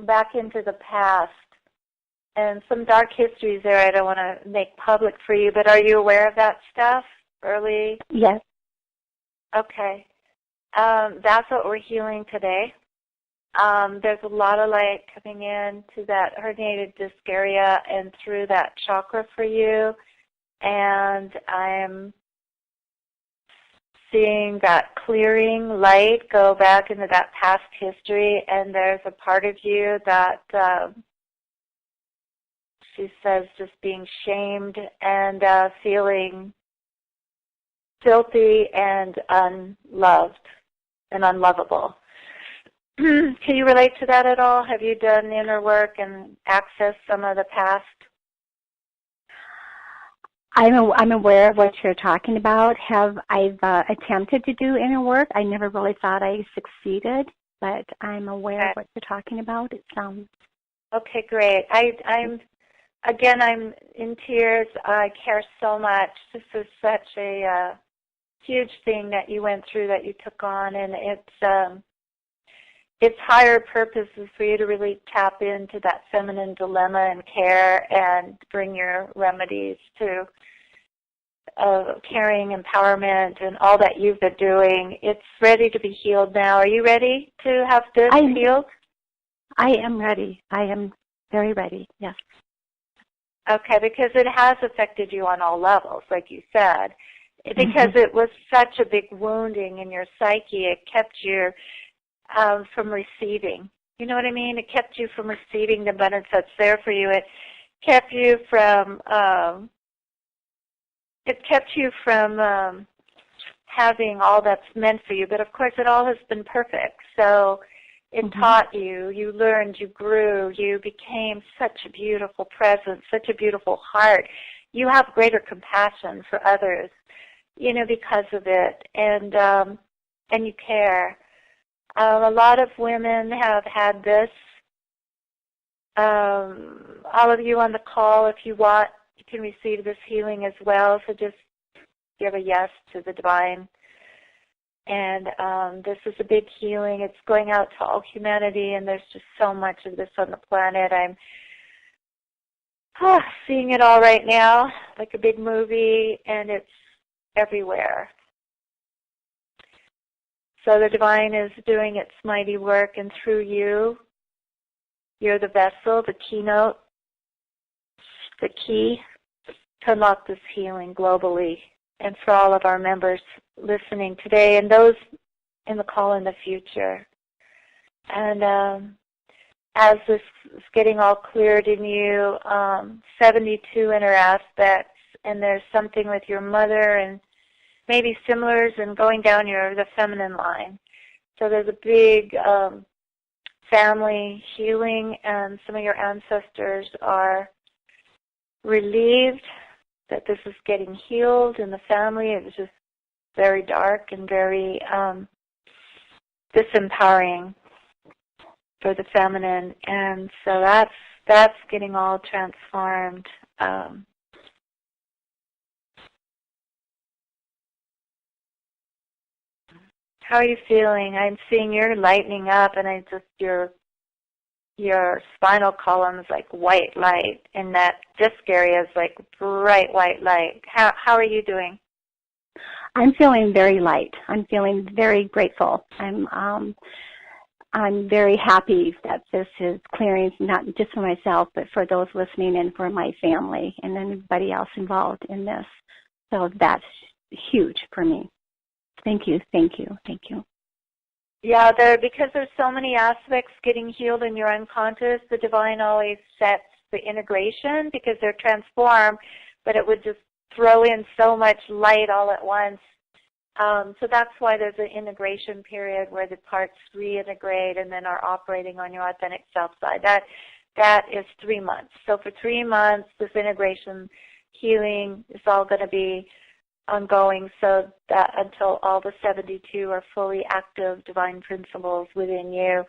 B: back into the past, and some dark histories there I don't want to make public for you, but are you aware of that stuff early?
F: Yes.
B: Okay. That's what we're healing today. There's a lot of light coming in to that herniated disc area and through that chakra for you, and I'm seeing that clearing light go back into that past history, and there's a part of you that she says just being shamed and feeling filthy and unloved and unlovable. Can you relate to that at all? Have you done inner work and accessed some of the past?
F: I'm aware of what you're talking about. I've attempted to do inner work. I never really thought I succeeded, but I'm aware of what you're talking about. It sounds
B: okay. Great. I'm in tears. I care so much. This is such a huge thing that you went through, that you took on, and its higher purpose is for you to really tap into that feminine dilemma and care and bring your remedies to caring, empowerment, and all that you've been doing. It's ready to be healed now. Are you ready to have this healed?
F: I am ready. I am very ready, yes.
B: Okay, because it has affected you on all levels, like you said. Because it was such a big wounding in your psyche, it kept you from receiving. You know what I mean? It kept you from receiving the abundance that's there for you. It kept you from having all that's meant for you. But of course, it all has been perfect. So it taught you. You learned. You grew. You became such a beautiful presence, such a beautiful heart. You have greater compassion for others, because of it, and you care. A lot of women have had this. All of you on the call, if you want, you can receive this healing as well. So just give a yes to the divine. And this is a big healing. It's going out to all humanity, and there's just so much of this on the planet. I'm seeing it all right now, like a big movie, and it's everywhere. So the divine is doing its mighty work, and through you, you're the vessel, the keynote, the key to unlock this healing globally, and for all of our members listening today and those in the call in the future. And as this is getting all cleared in you, 72 inner aspects, and there's something with your mother and maybe similars and going down the feminine line. So there's a big family healing, and some of your ancestors are relieved that this is getting healed in the family. It was just very dark and very disempowering for the feminine, and so that's getting all transformed. How are you feeling? I'm seeing you're lightening up, and your spinal column is like white light, and that disc area is like bright white light. How are you doing?
F: I'm feeling very light. I'm feeling very grateful. I'm very happy that this is clearing, not just for myself, but for those listening and for my family and everybody else involved in this. So that's huge for me. Thank you, thank you, thank you.
B: Yeah, because there's so many aspects getting healed in your unconscious, the divine always sets the integration because they're transformed, but it would just throw in so much light all at once. So that's why there's an integration period where the parts reintegrate and then are operating on your authentic self side. That is 3 months. So for 3 months, this integration healing is all going to be ongoing, so that until all the 72 are fully active divine principles within you,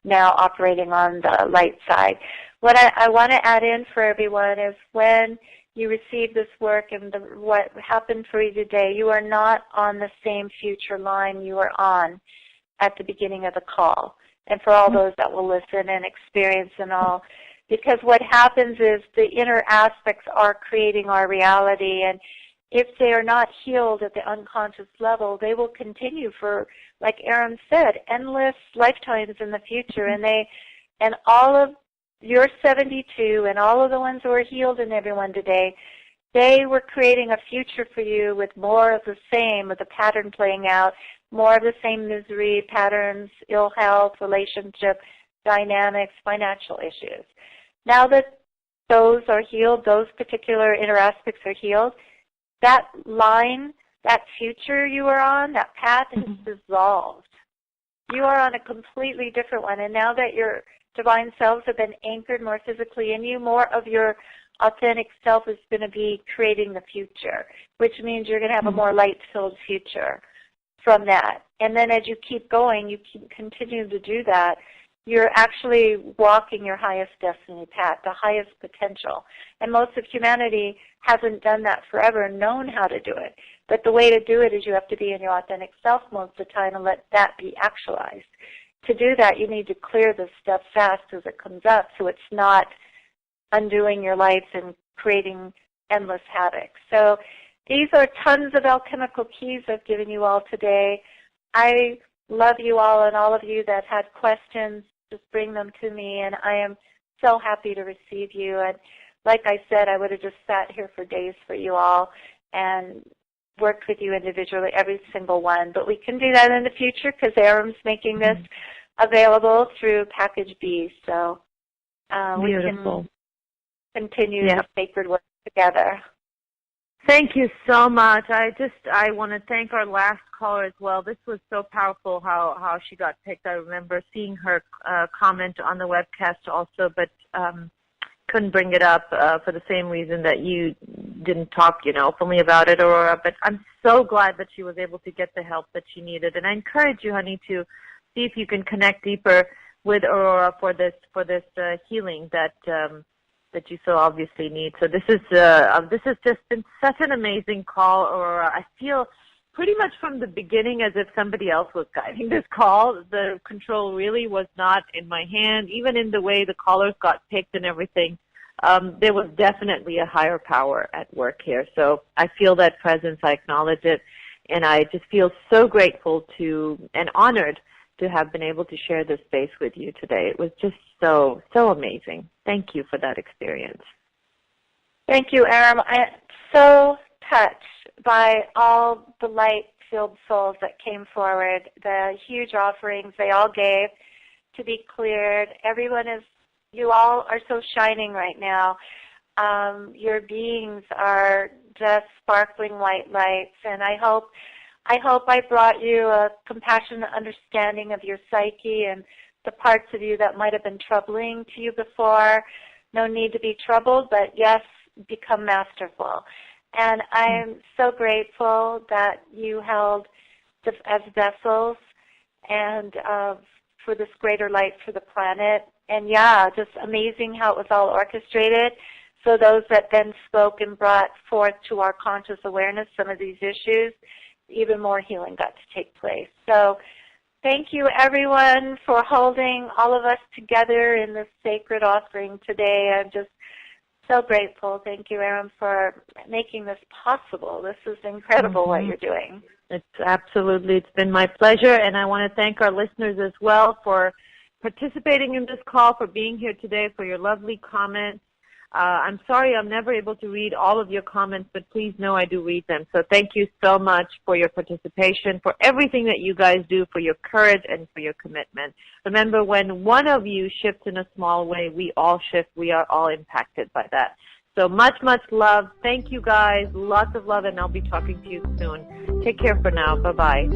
B: now operating on the light side. What I want to add in for everyone is when you receive this work and what happened for you today, you are not on the same future line you were on at the beginning of the call. And for all those that will listen and experience and all, because what happens is the inner aspects are creating our reality, and if they are not healed at the unconscious level, they will continue for, like Eram said, endless lifetimes in the future. And all of your 72 and all of the ones who are healed and everyone today, they were creating a future for you with more of the same, with the pattern playing out, more of the same misery, patterns, ill health, relationship dynamics, financial issues. Now that those are healed, those particular inner aspects are healed, that line, that future you are on, that path is dissolved. You are on a completely different one. And now that your divine selves have been anchored more physically in you, more of your authentic self is going to be creating the future, which means you're going to have a more light-filled future from that. And then as you keep going, you continue to do that, you're actually walking your highest destiny path, the highest potential. And most of humanity hasn't done that forever and known how to do it. But the way to do it is you have to be in your authentic self most of the time and let that be actualized. To do that, you need to clear this stuff fast as it comes up so it's not undoing your life and creating endless havoc. So these are tons of alchemical keys I've given you all today. I love you all, and all of you that had questions, just bring them to me, and I am so happy to receive you. And like I said, I would have just sat here for days for you all and worked with you individually, every single one. But we can do that in the future because Eram's making this available through Package B. So we can continue the sacred work together.
A: Thank you so much. I want to thank our last caller as well. This was so powerful how she got picked. I remember seeing her comment on the webcast also, but couldn't bring it up for the same reason that you didn't talk, openly about it, Aurora. But I'm so glad that she was able to get the help that she needed. And I encourage you, honey, to see if you can connect deeper with Aurora for this healing that you so obviously need. So this has just been such an amazing call, Aurora. I feel pretty much from the beginning as if somebody else was guiding this call. The control really was not in my hand. Even in the way the callers got picked and everything, there was definitely a higher power at work here. So I feel that presence. I acknowledge it. And I just feel so grateful and honored to have been able to share this space with you today. It was just so amazing. Thank you for that experience.
B: Thank you, Eram. I'm so touched by all the light-filled souls that came forward, the huge offerings they all gave to be cleared. You all are so shining right now. Your beings are just sparkling white lights, and I hope I brought you a compassionate understanding of your psyche and the parts of you that might have been troubling to you before. No need to be troubled, but yes, become masterful. And I'm so grateful that you held as vessels and for this greater light for the planet. And yeah, just amazing how it was all orchestrated. So those that then spoke and brought forth to our conscious awareness some of these issues, even more healing got to take place. So thank you, everyone, for holding all of us together in this sacred offering today. I'm just So grateful. Thank you, Eram, for making this possible. This is incredible what you're doing.
A: It's been my pleasure, and I want to thank our listeners as well for participating in this call, for being here today, for your lovely comments. I'm sorry I'm never able to read all of your comments, but please know I do read them. So thank you so much for your participation, for everything that you guys do, for your courage and for your commitment. Remember, when one of you shifts in a small way, we all shift. We are all impacted by that. So much, much love. Thank you guys. Lots of love, and I'll be talking to you soon. Take care for now. Bye-bye.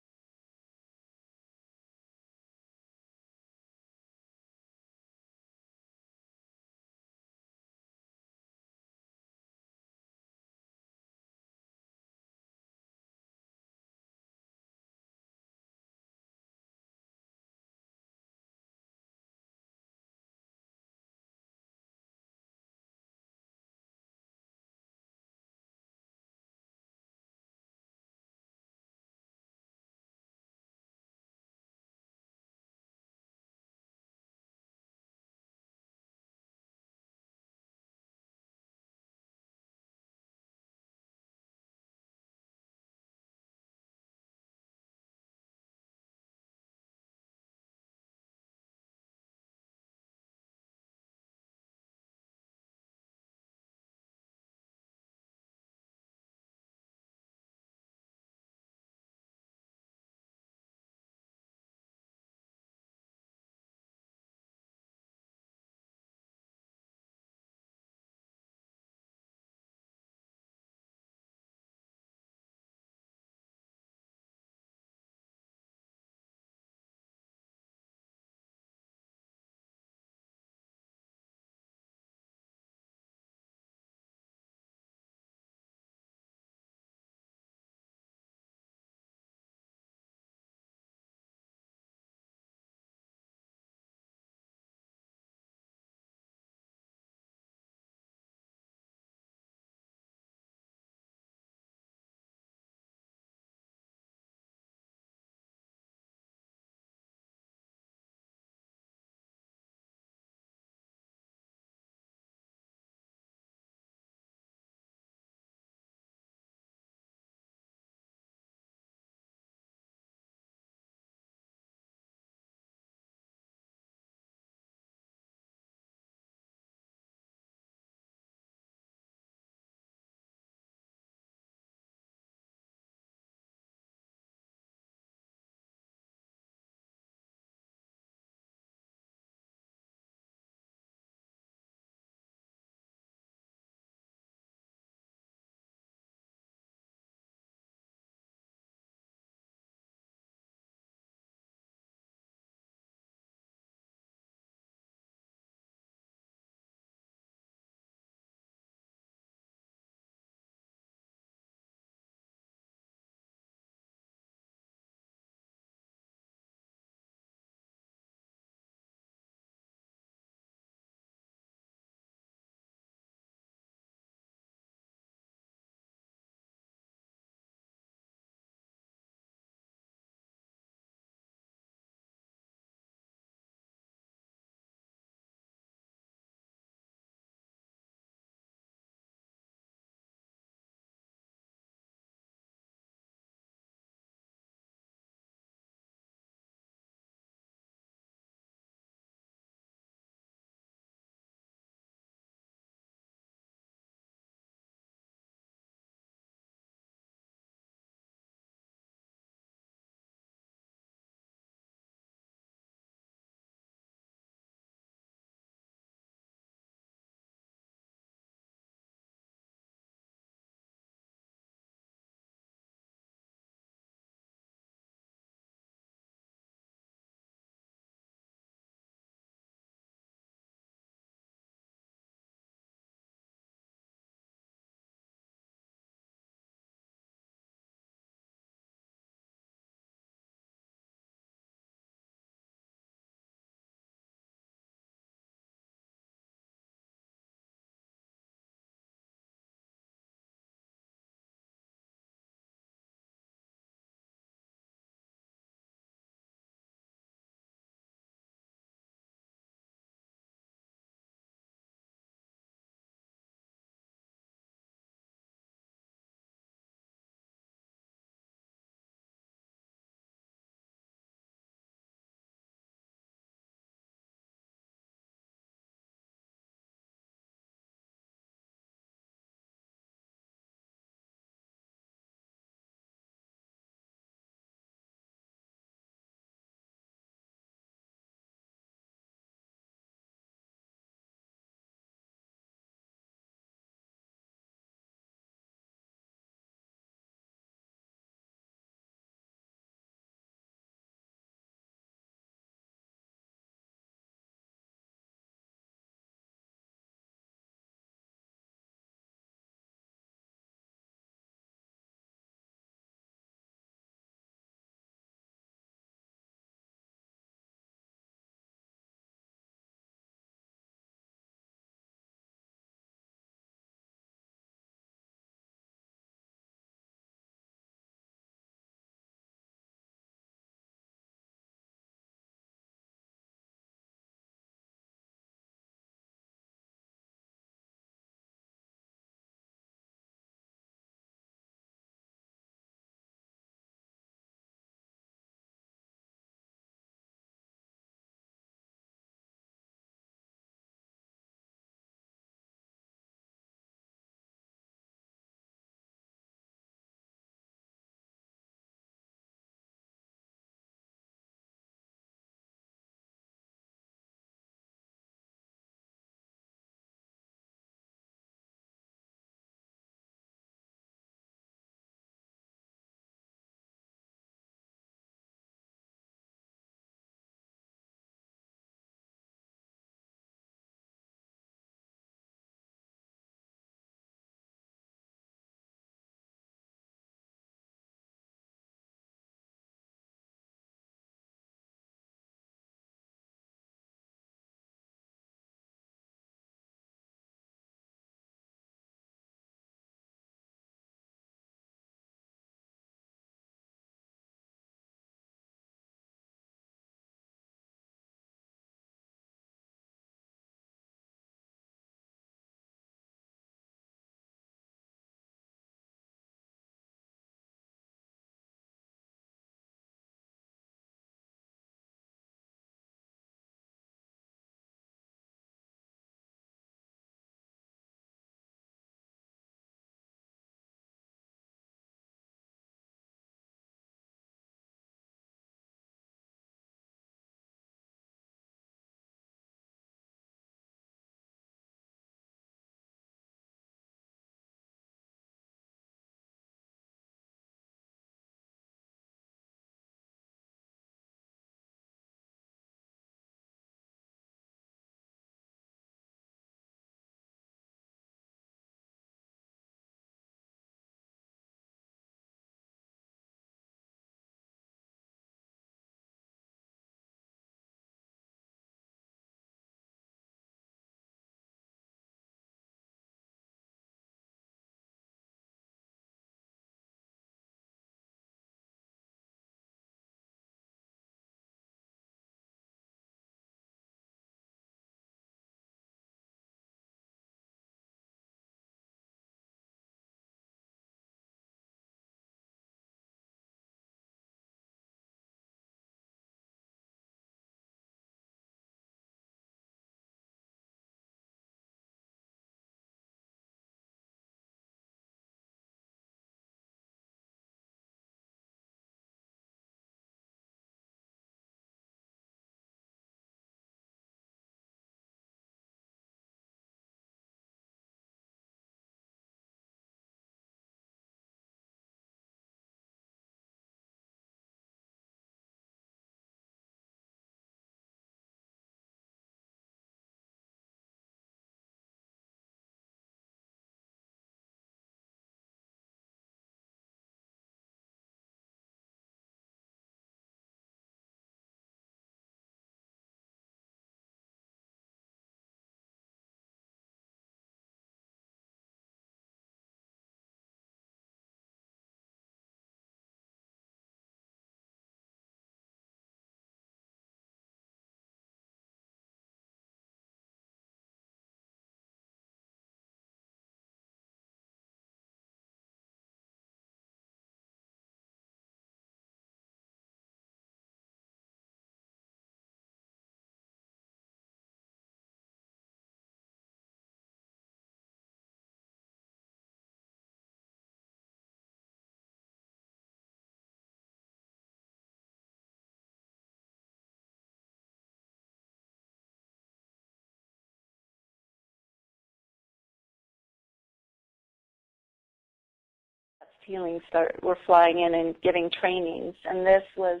B: healing were flying in and giving trainings, and this was